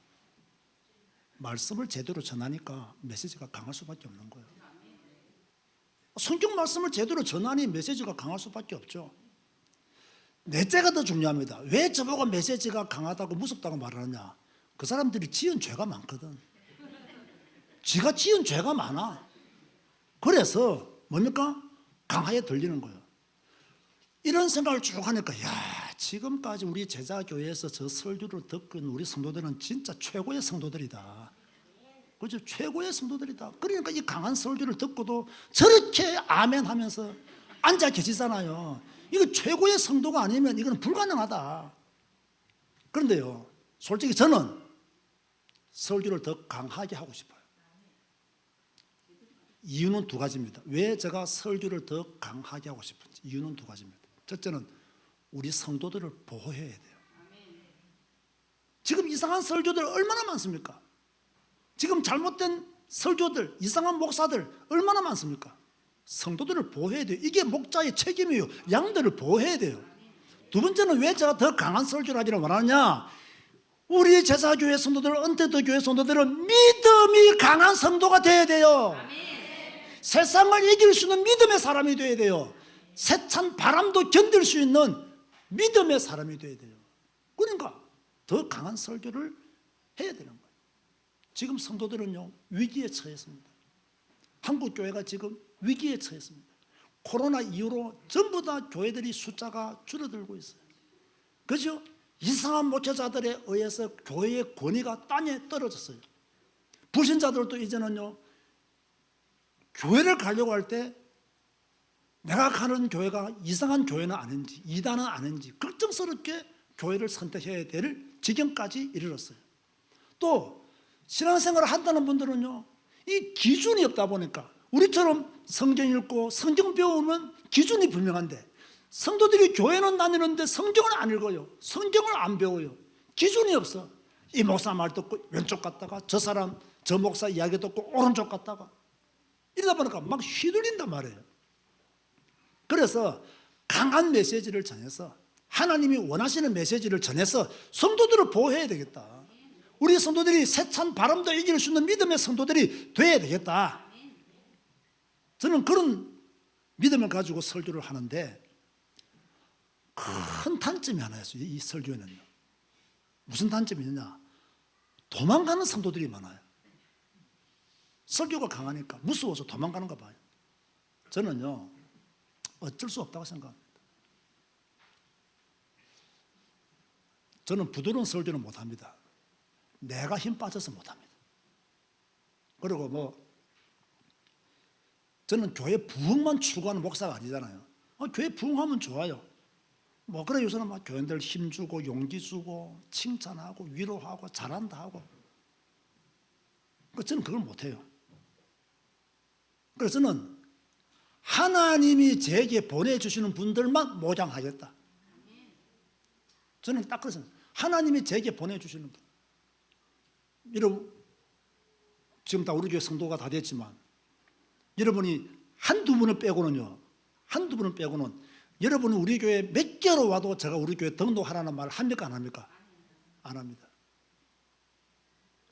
[SPEAKER 1] 말씀을 제대로 전하니까 메시지가 강할 수밖에 없는 거예요. 성경 말씀을 제대로 전하니 메시지가 강할 수밖에 없죠. 넷째가 더 중요합니다. 왜 저보고 메시지가 강하다고 무섭다고 말하느냐? 그 사람들이 지은 죄가 많거든. 지가 지은 죄가 많아. 그래서 뭡니까? 강하게 들리는 거예요. 이런 생각을 쭉 하니까, 야, 지금까지 우리 제자교회에서 저 설교를 듣고 있는 우리 성도들은 진짜 최고의 성도들이다. 그죠? 최고의 성도들이다. 그러니까 이 강한 설교를 듣고도 저렇게 아멘 하면서 앉아 계시잖아요. 이거 최고의 성도가 아니면 이건 불가능하다. 그런데요, 솔직히 저는 설교를 더 강하게 하고 싶어요. 이유는 두 가지입니다. 왜 제가 설교를 더 강하게 하고 싶은지 이유는 두 가지입니다. 첫째는 우리 성도들을 보호해야 돼요. 지금 이상한 설교들 얼마나 많습니까? 지금 잘못된 설교들, 이상한 목사들 얼마나 많습니까? 성도들을 보호해야 돼요. 이게 목자의 책임이에요. 양들을 보호해야 돼요. 두 번째는 왜 제가 더 강한 설교를 하기를 원하느냐? 우리 제사교회 성도들, 은퇴도 교회 성도들은 믿음이 강한 성도가 돼야 돼요. 세상을 이길 수 있는 믿음의 사람이 돼야 돼요. 세찬 바람도 견딜 수 있는 믿음의 사람이 돼야 돼요. 그러니까 더 강한 설교를 해야 되는 거예요. 지금 성도들은요, 위기에 처했습니다. 한국 교회가 지금 위기에 처했습니다. 코로나 이후로 전부 다 교회들이 숫자가 줄어들고 있어요. 그죠? 이상한 목회자들에 의해서 교회의 권위가 땅에 떨어졌어요. 불신자들도 이제는요, 교회를 가려고 할 때 내가 가는 교회가 이상한 교회는 아닌지, 이단은 아닌지 걱정스럽게 교회를 선택해야 될 지경까지 이르렀어요. 또 신앙생활을 한다는 분들은요, 이 기준이 없다 보니까 우리처럼 성경 읽고 성경 배우면 기준이 분명한데, 성도들이 교회는 다니는데 성경을 안 읽어요. 성경을 안 배워요. 기준이 없어. 이 목사 말 듣고 왼쪽 갔다가 저 사람 저 목사 이야기 듣고 오른쪽 갔다가 이러다 보니까 막 휘둘린단 말이에요. 그래서 강한 메시지를 전해서, 하나님이 원하시는 메시지를 전해서 성도들을 보호해야 되겠다. 우리 성도들이 세찬 바람도 이길 수 있는 믿음의 성도들이 돼야 되겠다. 저는 그런 믿음을 가지고 설교를 하는데, 큰 단점이 하나 있어요. 이 설교에는요. 무슨 단점이 있느냐? 도망가는 성도들이 많아요. 설교가 강하니까 무서워서 도망가는 거 봐요. 저는요, 어쩔 수 없다고 생각합니다. 저는 부드러운 설교는 못합니다. 내가 힘 빠져서 못합니다. 그리고 저는 교회 부흥만 추구하는 목사가 아니잖아요. 교회 부흥하면 좋아요. 그래 요새는 막 교인들 힘주고 용기 주고 칭찬하고 위로하고 잘한다 하고. 저는 그걸 못해요. 그래서 저는 하나님이 제게 보내주시는 분들만 모장하겠다. 저는 딱 그렇습니다. 하나님이 제게 보내주시는 분. 여러분, 지금 다 우리 교회 성도가 다 됐지만, 여러분이 한두 분을 빼고는 여러분은 우리 교회 몇 개로 와도 제가 우리 교회 등록하라는 말을 합니까 안 합니까? 안 합니다.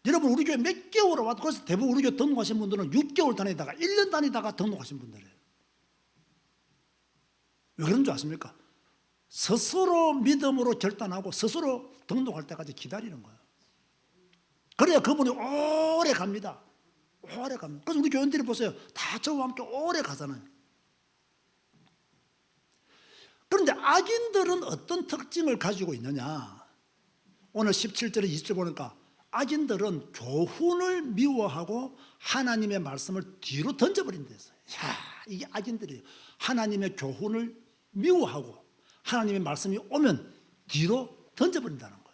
[SPEAKER 1] 여러분 우리 교회 몇 개월 와도, 그래서 대부분 우리 교회 등록하신 분들은 6개월 다니다가 1년 다니다가 등록하신 분들이에요. 왜 그런 줄 아십니까? 스스로 믿음으로 결단하고 스스로 등록할 때까지 기다리는 거예요. 그래야 그분이 오래 갑니다. 오래 갑니다. 그래서 우리 교인들이 보세요. 다 저와 함께 오래 가잖아요. 그런데 악인들은 어떤 특징을 가지고 있느냐? 오늘 17절에 20절 보니까 악인들은 교훈을 미워하고 하나님의 말씀을 뒤로 던져버린다 했어요. 이게 악인들이에요. 하나님의 교훈을 미워하고 하나님의 말씀이 오면 뒤로 던져버린다는 거예요.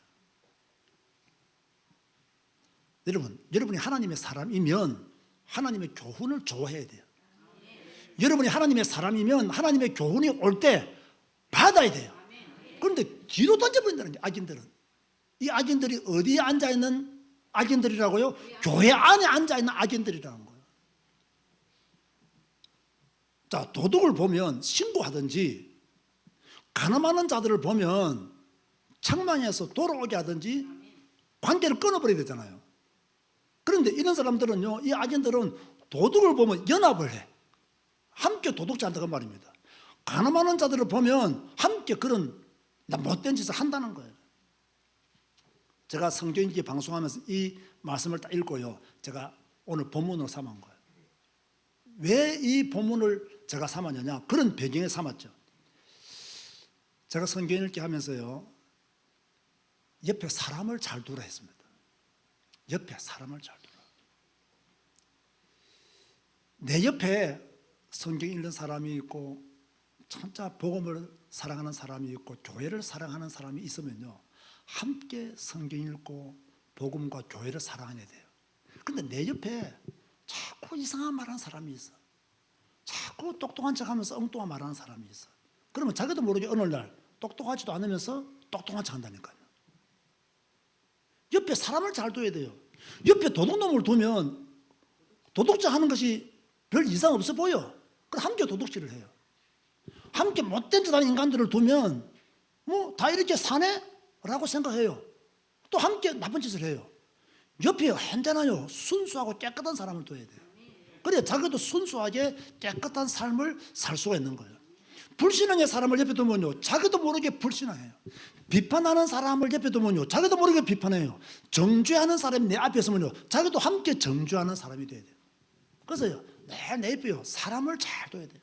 [SPEAKER 1] 여러분이 하나님의 사람이면 하나님의 교훈을 좋아해야 돼요. 여러분이 하나님의 사람이면 하나님의 교훈이 올 때 받아야 돼요. 그런데 뒤로 던져버린다는 거예요. 악인들은. 이 악인들이 어디에 앉아있는 악인들이라고요? 교회 안에 앉아있는 악인들이라는 거예요. 자, 도둑을 보면 신고하든지, 가늠하는 자들을 보면 책망해서 돌아오게 하든지 관계를 끊어버려야 되잖아요. 그런데 이런 사람들은요, 이 악인들은 도둑을 보면 연합을 해. 함께 도둑질 한다고 말입니다. 가늠하는 자들을 보면 함께 그런 못된 짓을 한다는 거예요. 제가 성경읽기 방송하면서 이 말씀을 딱 읽고요, 제가 오늘 본문으로 삼은 거예요. 왜 이 본문을 제가 삼았느냐? 그런 배경에 삼았죠. 제가 성경 읽기 하면서요, 옆에 사람을 잘 두라 했습니다. 옆에 사람을 잘 두라. 내 옆에 성경 읽는 사람이 있고 진짜 복음을 사랑하는 사람이 있고 교회를 사랑하는 사람이 있으면요, 함께 성경 읽고 복음과 교회를 사랑해야 돼요. 근데 내 옆에 자꾸 이상한 말하는 사람이 있어. 자꾸 똑똑한 척하면서 엉뚱한 말하는 사람이 있어. 그러면 자기도 모르게 어느 날 똑똑하지도 않으면서 똑똑한 척한다니까요. 옆에 사람을 잘 둬야 돼요. 옆에 도둑놈을 두면 도둑질 하는 것이 별 이상 없어 보여. 그럼 함께 도둑질을 해요. 함께 못된 짓 하는 인간들을 두면 뭐 다 이렇게 사네? 라고 생각해요. 또 함께 나쁜 짓을 해요. 옆에 언제나요 순수하고 깨끗한 사람을 둬야 돼요. 그래야 자기도 순수하게 깨끗한 삶을 살 수가 있는 거예요. 불신앙의 사람을 옆에 두면요, 자기도 모르게 불신앙해요. 비판하는 사람을 옆에 두면요, 자기도 모르게 비판해요. 정죄하는 사람이 내 앞에 있으면요, 자기도 함께 정죄하는 사람이 돼야 돼요. 그래서요, 내 옆에요, 사람을 잘 둬야 돼요.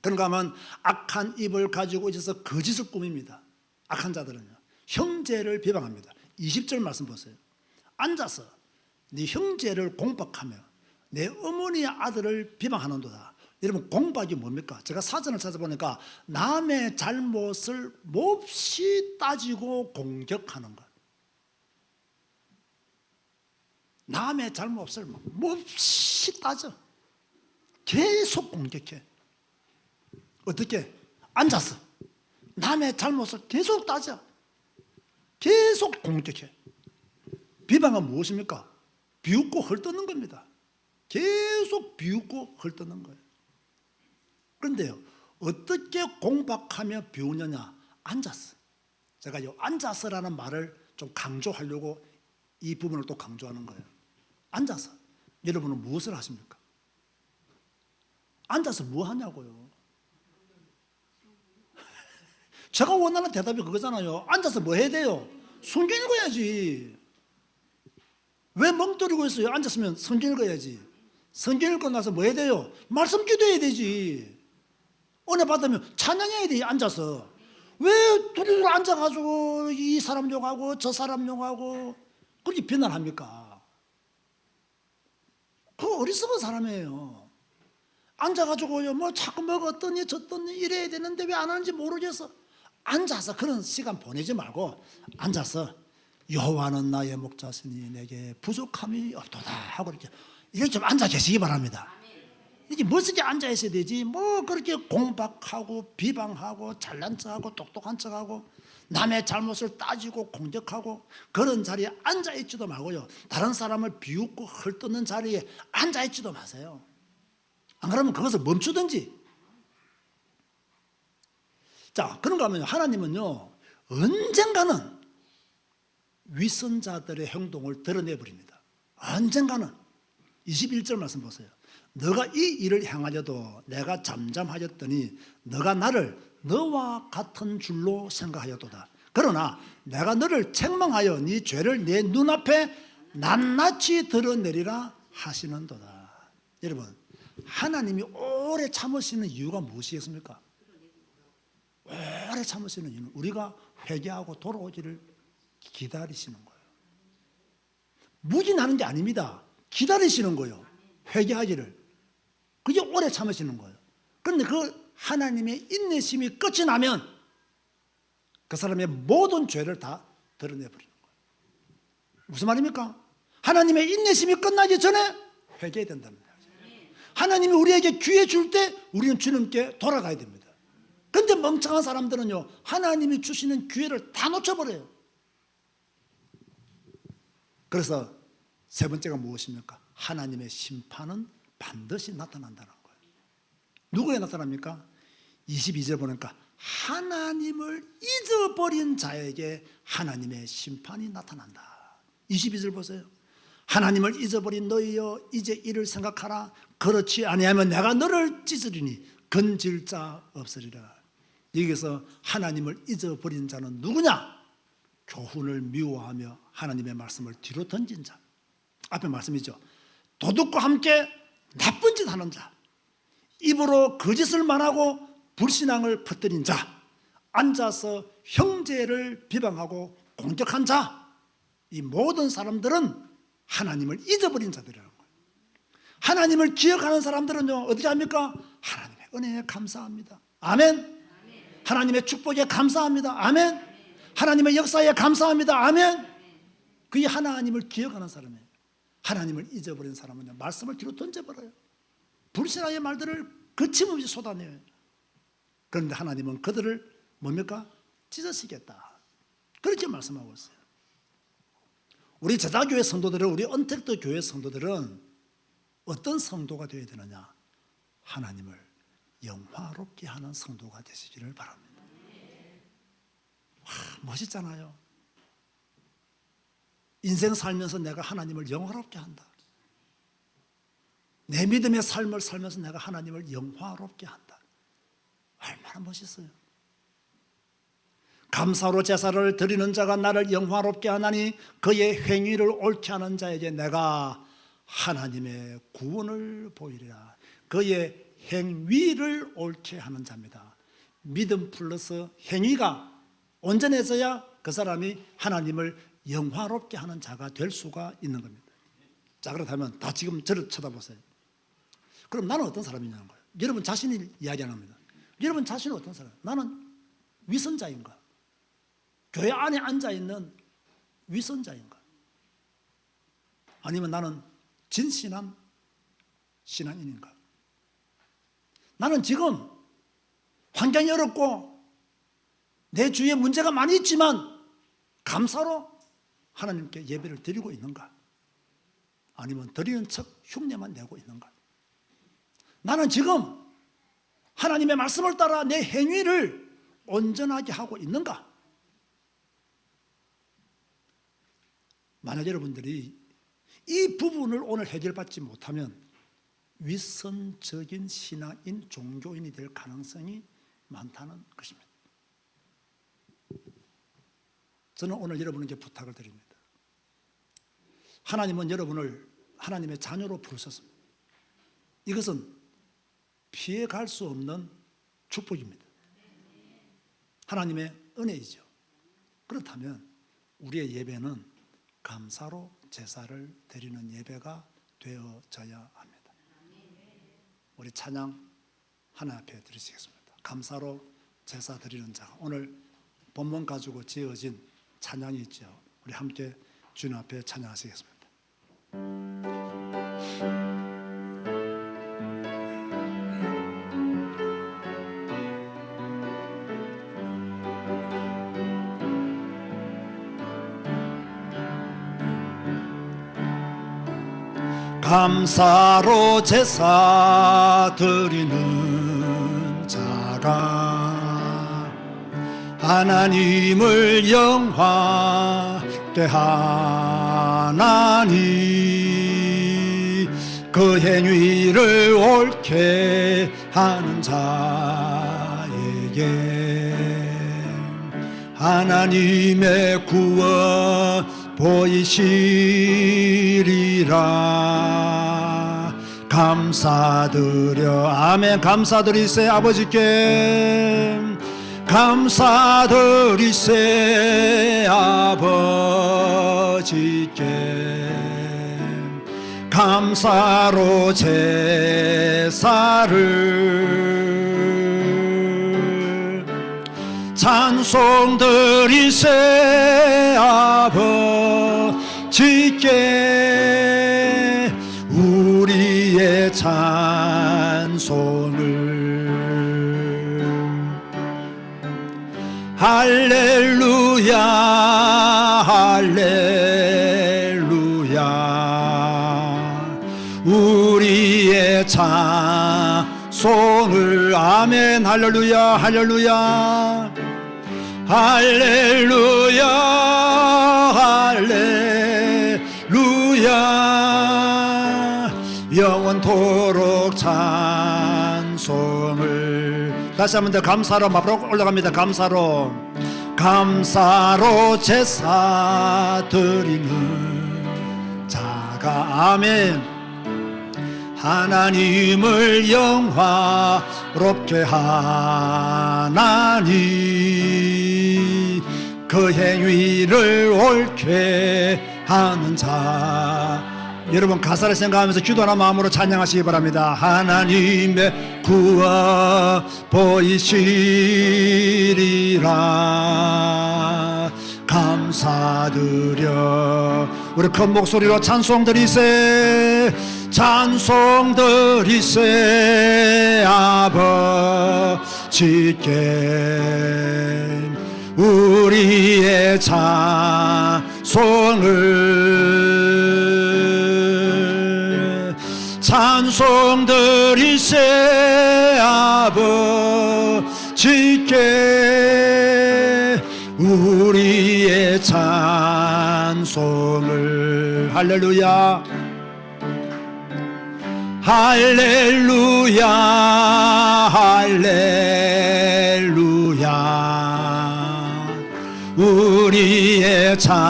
[SPEAKER 1] 그런가 하면 악한 입을 가지고 있어서 거짓을 꾸밉니다. 악한 자들은요, 형제를 비방합니다. 20절 말씀 보세요. 앉아서 네 형제를 공박하며 내 어머니의 아들을 비방하는도다. 여러분, 공박이 뭡니까? 제가 사전을 찾아보니까 남의 잘못을 몹시 따지고 공격하는 것. 남의 잘못을 몹시 따져. 계속 공격해. 어떻게? 앉아서 남의 잘못을 계속 따져. 계속 공격해. 비방은 무엇입니까? 비웃고 헐뜯는 겁니다. 계속 비웃고 헐뜯는 거예요. 그런데요, 어떻게 공박하며 비우느냐? 앉아서. 제가 앉아서라는 말을 좀 강조하려고 이 부분을 또 강조하는 거예요. 앉아서. 여러분은 무엇을 하십니까? 앉아서 뭐 하냐고요? 제가 원하는 대답이 그거잖아요. 앉아서 뭐 해야 돼요? 성경 읽어야지. 왜 멍때리고 있어요? 앉았으면 성경 읽어야지. 성경 읽고 나서 뭐 해야 돼요? 말씀 기도해야 되지. 은혜 받으면 찬양해야 돼. 앉아서. 왜 두루두루 앉아가지고 이 사람 욕하고 저 사람 욕하고 그렇게 비난합니까? 그 어리석은 사람이에요. 앉아가지고요, 뭐 자꾸 먹었더니 졌더니 이래야 되는데 왜 안 하는지 모르겠어. 앉아서 그런 시간 보내지 말고 앉아서 여호와는 나의 목자시니 내게 부족함이 없도다 하고 이렇게 좀 앉아 계시기 바랍니다. 이게 멋지게 앉아 있어야 되지. 뭐 그렇게 공박하고 비방하고 잘난 척하고 똑똑한 척하고 남의 잘못을 따지고 공격하고 그런 자리에 앉아 있지도 말고요, 다른 사람을 비웃고 헐뜯는 자리에 앉아 있지도 마세요. 안 그러면 그것을 멈추든지. 자, 그런가 하면 하나님은요, 언젠가는 위선자들의 행동을 드러내버립니다. 언젠가는. 21절 말씀 보세요. 너가 이 일을 향하여도 내가 잠잠하였더니 너가 나를 너와 같은 줄로 생각하였도다. 그러나 내가 너를 책망하여 네 죄를 내 눈앞에 낱낱이 드러내리라 하시는도다. 여러분, 하나님이 오래 참으시는 이유가 무엇이겠습니까? 오래 참으시는 이유는 우리가 회개하고 돌아오기를 기다리시는 거예요. 묵인하는 게 아닙니다. 기다리시는 거예요. 회개하기를. 그게 오래 참으시는 거예요. 그런데 그 하나님의 인내심이 끝이 나면 그 사람의 모든 죄를 다 드러내버리는 거예요. 무슨 말입니까? 하나님의 인내심이 끝나기 전에 회개해야 된다는 거예요. 하나님이 우리에게 기회 줄 때 우리는 주님께 돌아가야 됩니다. 그런데 멍청한 사람들은요, 하나님이 주시는 기회를 다 놓쳐버려요. 그래서 세 번째가 무엇입니까? 하나님의 심판은 반드시 나타난다는 거예요. 누구에 나타납니까? 22절 보니까 하나님을 잊어버린 자에게 하나님의 심판이 나타난다. 22절 보세요. 하나님을 잊어버린 너희여 이제 이를 생각하라. 그렇지 아니하면 내가 너를 찢으리니 건질 자 없으리라. 여기서 하나님을 잊어버린 자는 누구냐? 교훈을 미워하며 하나님의 말씀을 뒤로 던진 자. 앞에 말씀이죠. 도둑과 함께 나쁜 짓 하는 자, 입으로 거짓을 말하고 불신앙을 퍼뜨린 자, 앉아서 형제를 비방하고 공격한 자, 이 모든 사람들은 하나님을 잊어버린 자들이라는 거예요. 하나님을 기억하는 사람들은요, 어떻게 합니까? 하나님의 은혜에 감사합니다. 아멘. 하나님의 축복에 감사합니다. 아멘. 하나님의 역사에 감사합니다. 아멘. 그게 하나님을 기억하는 사람이에요. 하나님을 잊어버린 사람은 말씀을 뒤로 던져버려요. 불신앙의 말들을 거침없이 쏟아내요. 그런데 하나님은 그들을 뭡니까? 찢으시겠다. 그렇게 말씀하고 있어요. 우리 제자교회 성도들은, 우리 언택트 교회 성도들은 어떤 성도가 되어야 되느냐? 하나님을 영화롭게 하는 성도가 되시기를 바랍니다. 와, 멋있잖아요. 인생 살면서 내가 하나님을 영화롭게 한다. 내 믿음의 삶을 살면서 내가 하나님을 영화롭게 한다. 얼마나 멋있어요. 감사로 제사를 드리는 자가 나를 영화롭게 하나니 그의 행위를 옳게 하는 자에게 내가 하나님의 구원을 보이리라. 그의 행위를 옳게 하는 자입니다. 믿음 플러스 행위가 온전해져야 그 사람이 하나님을 영화롭게 하는 자가 될 수가 있는 겁니다. 자, 그렇다면 다 지금 저를 쳐다보세요. 그럼 나는 어떤 사람이냐는 거예요. 여러분 자신이 이야기 안 합니다. 여러분 자신은 어떤 사람? 나는 위선자인가? 교회 안에 앉아있는 위선자인가? 아니면 나는 진실한 신앙인인가? 나는 지금 환경이 어렵고 내 주위에 문제가 많이 있지만 감사로 하나님께 예배를 드리고 있는가? 아니면 드리는 척 흉내만 내고 있는가? 나는 지금 하나님의 말씀을 따라 내 행위를 온전하게 하고 있는가? 만약 여러분들이 이 부분을 오늘 해결받지 못하면 위선적인 신앙인, 종교인이 될 가능성이 많다는 것입니다. 저는 오늘 여러분에게 부탁을 드립니다. 하나님은 여러분을 하나님의 자녀로 부르셨습니다. 이것은 피해갈 수 없는 축복입니다. 하나님의 은혜이죠. 그렇다면 우리의 예배는 감사로 제사를 드리는 예배가 되어져야 합니다. 우리 찬양 하나 앞에 드리시겠습니다. 감사로 제사 드리는 자. 오늘 본문 가지고 지어진 찬양이 있죠. 우리 함께 주님 앞에 찬양하시겠습니다. 감사로 제사 드리는 자가 하나님을 영화롭게 하나니 그 행위를 옳게 하는 자에게 하나님의 구원 보이시리라. 감사드려. 아멘. 감사드리세 아버지께. 감사드리세 아버지께. 감사로 제사를 찬송 드리세 아버지께 우리의 찬송을 할렐루야 할렐루야 우리의 찬송을 아멘 할렐루야 할렐루야 할렐루야 할렐루야 영원토록 찬송을 다시 한 번 더 감사로 앞으로 올라갑니다. 감사로 감사로 제사 드리는 자가 아멘 하나님을 영화롭게 하나니 그 행위를 옳게 하는 자에게 여러분 가사를 생각하면서 기도하는 마음으로 찬양하시기 바랍니다. 하나님의 구원 보이시리라 감사드려. 우리 큰 목소리로 찬송 드리세 찬송 드리세 아버지께 우리의 찬송 드리세 아버지께 우리의 찬송을 할렐루야 할렐루야 할렐루야 우리의 찬송을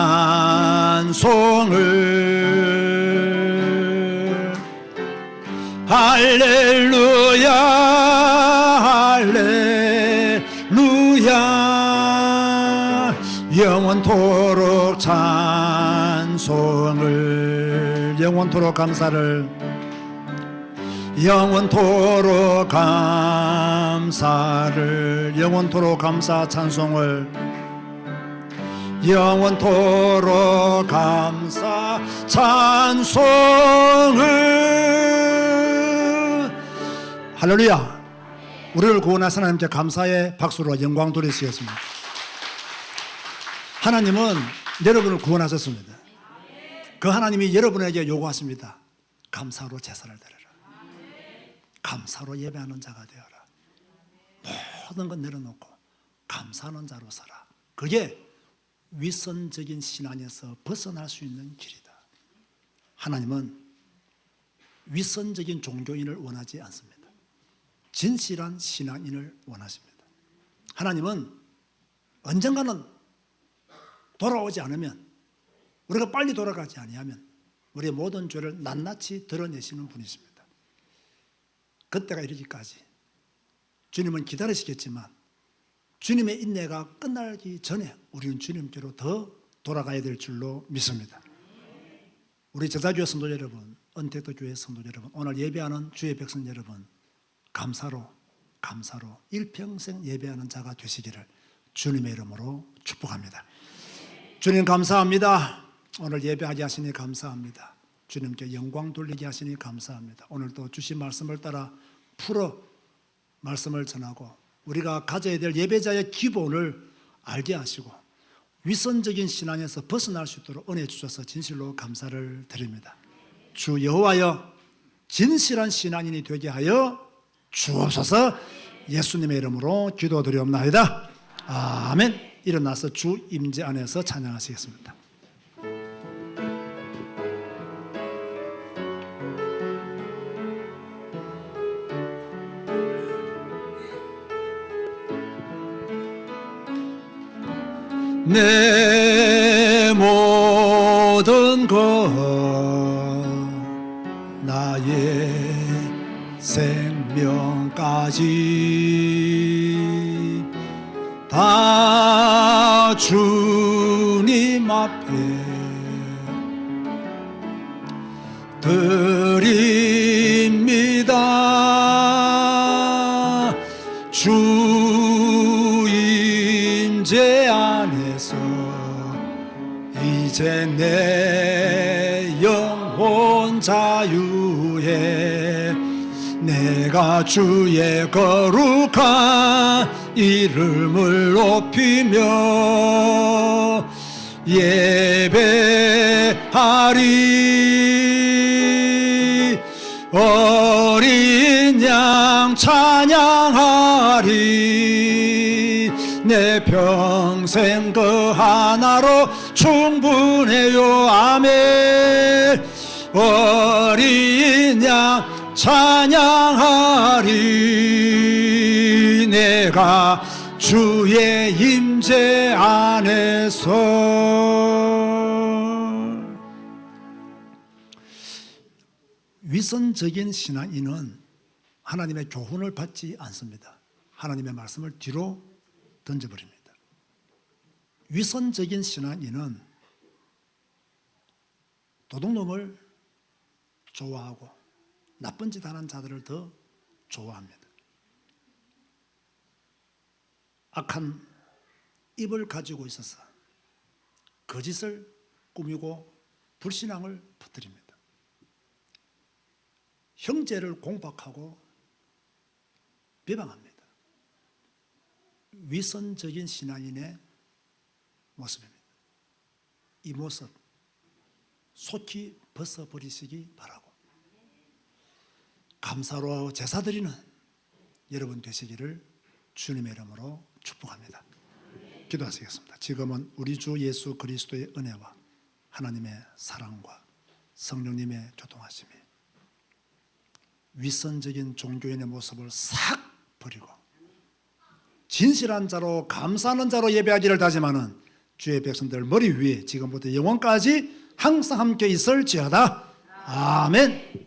[SPEAKER 1] 할렐루야 할렐루야 영원토록 찬송을 영원토록 감사를 영원토록 감사를 영원토록 감사 찬송을 영원토록 감사 찬송을 할렐루야. 우리를 구원하신 하나님께 감사의 박수로 영광 돌리시겠습니다. 하나님은 여러분을 구원하셨습니다. 그 하나님이 여러분에게 요구하십니다. 감사로 제사를 드려라. 감사로 예배하는 자가 되어라. 모든 것 내려놓고 감사하는 자로 살아. 그게 위선적인 신앙에서 벗어날 수 있는 길이다. 하나님은 위선적인 종교인을 원하지 않습니다. 진실한 신앙인을 원하십니다. 하나님은 언젠가는 돌아오지 않으면, 우리가 빨리 돌아가지 아니하면 우리의 모든 죄를 낱낱이 드러내시는 분이십니다. 그때가 이르기까지 주님은 기다리시겠지만 주님의 인내가 끝나기 전에 우리는 주님께로 더 돌아가야 될 줄로 믿습니다. 우리 제자교회 성도 여러분, 언택트 교회 성도 여러분, 오늘 예배하는 주의 백성 여러분, 감사로 일평생 예배하는 자가 되시기를 주님의 이름으로 축복합니다. 주님 감사합니다. 오늘 예배하게 하시니 감사합니다. 주님께 영광 돌리게 하시니 감사합니다. 오늘도 주신 말씀을 따라 풀어 말씀을 전하고 우리가 가져야 될 예배자의 기본을 알게 하시고 위선적인 신앙에서 벗어날 수 있도록 은혜 주셔서 진실로 감사를 드립니다. 주 여호와여, 진실한 신앙인이 되게 하여 주옵소서. 예수님의 이름으로 기도드리옵나이다. 아멘. 일어나서 주 임재 안에서 찬양하시겠습니다. 내 모든 것 나의 생명까지 다 주님 앞에 드립니다. 주 임재 안에서 이제 내 영혼 자유해 내가 주의 거룩한 이름을 높이며 예배하리. 어린 양 찬양하리. 내 평생 그 하나로 충분해요. 아멘. 어린 양 찬양하리. 내가 주의 임재 안에서. 위선적인 신앙인은 하나님의 교훈을 받지 않습니다. 하나님의 말씀을 뒤로 던져버립니다. 위선적인 신앙인은 도둑놈을 좋아하고 나쁜 짓 하는 자들을 더 좋아합니다. 악한 입을 가지고 있어서 거짓을 꾸미고 불신앙을 퍼뜨립니다. 형제를 공박하고 비방합니다. 위선적인 신앙인의 모습입니다. 이 모습 속히 벗어버리시기 바라고 감사로 제사드리는 여러분 되시기를 주님의 이름으로 축복합니다. 기도하시겠습니다. 지금은 우리 주 예수 그리스도의 은혜와 하나님의 사랑과 성령님의 교통하심이 위선적인 종교인의 모습을 싹 버리고 진실한 자로 감사하는 자로 예배하기를 다짐하는 주의 백성들 머리 위에 지금부터 영원까지 항상 함께 있을지어다. 아멘.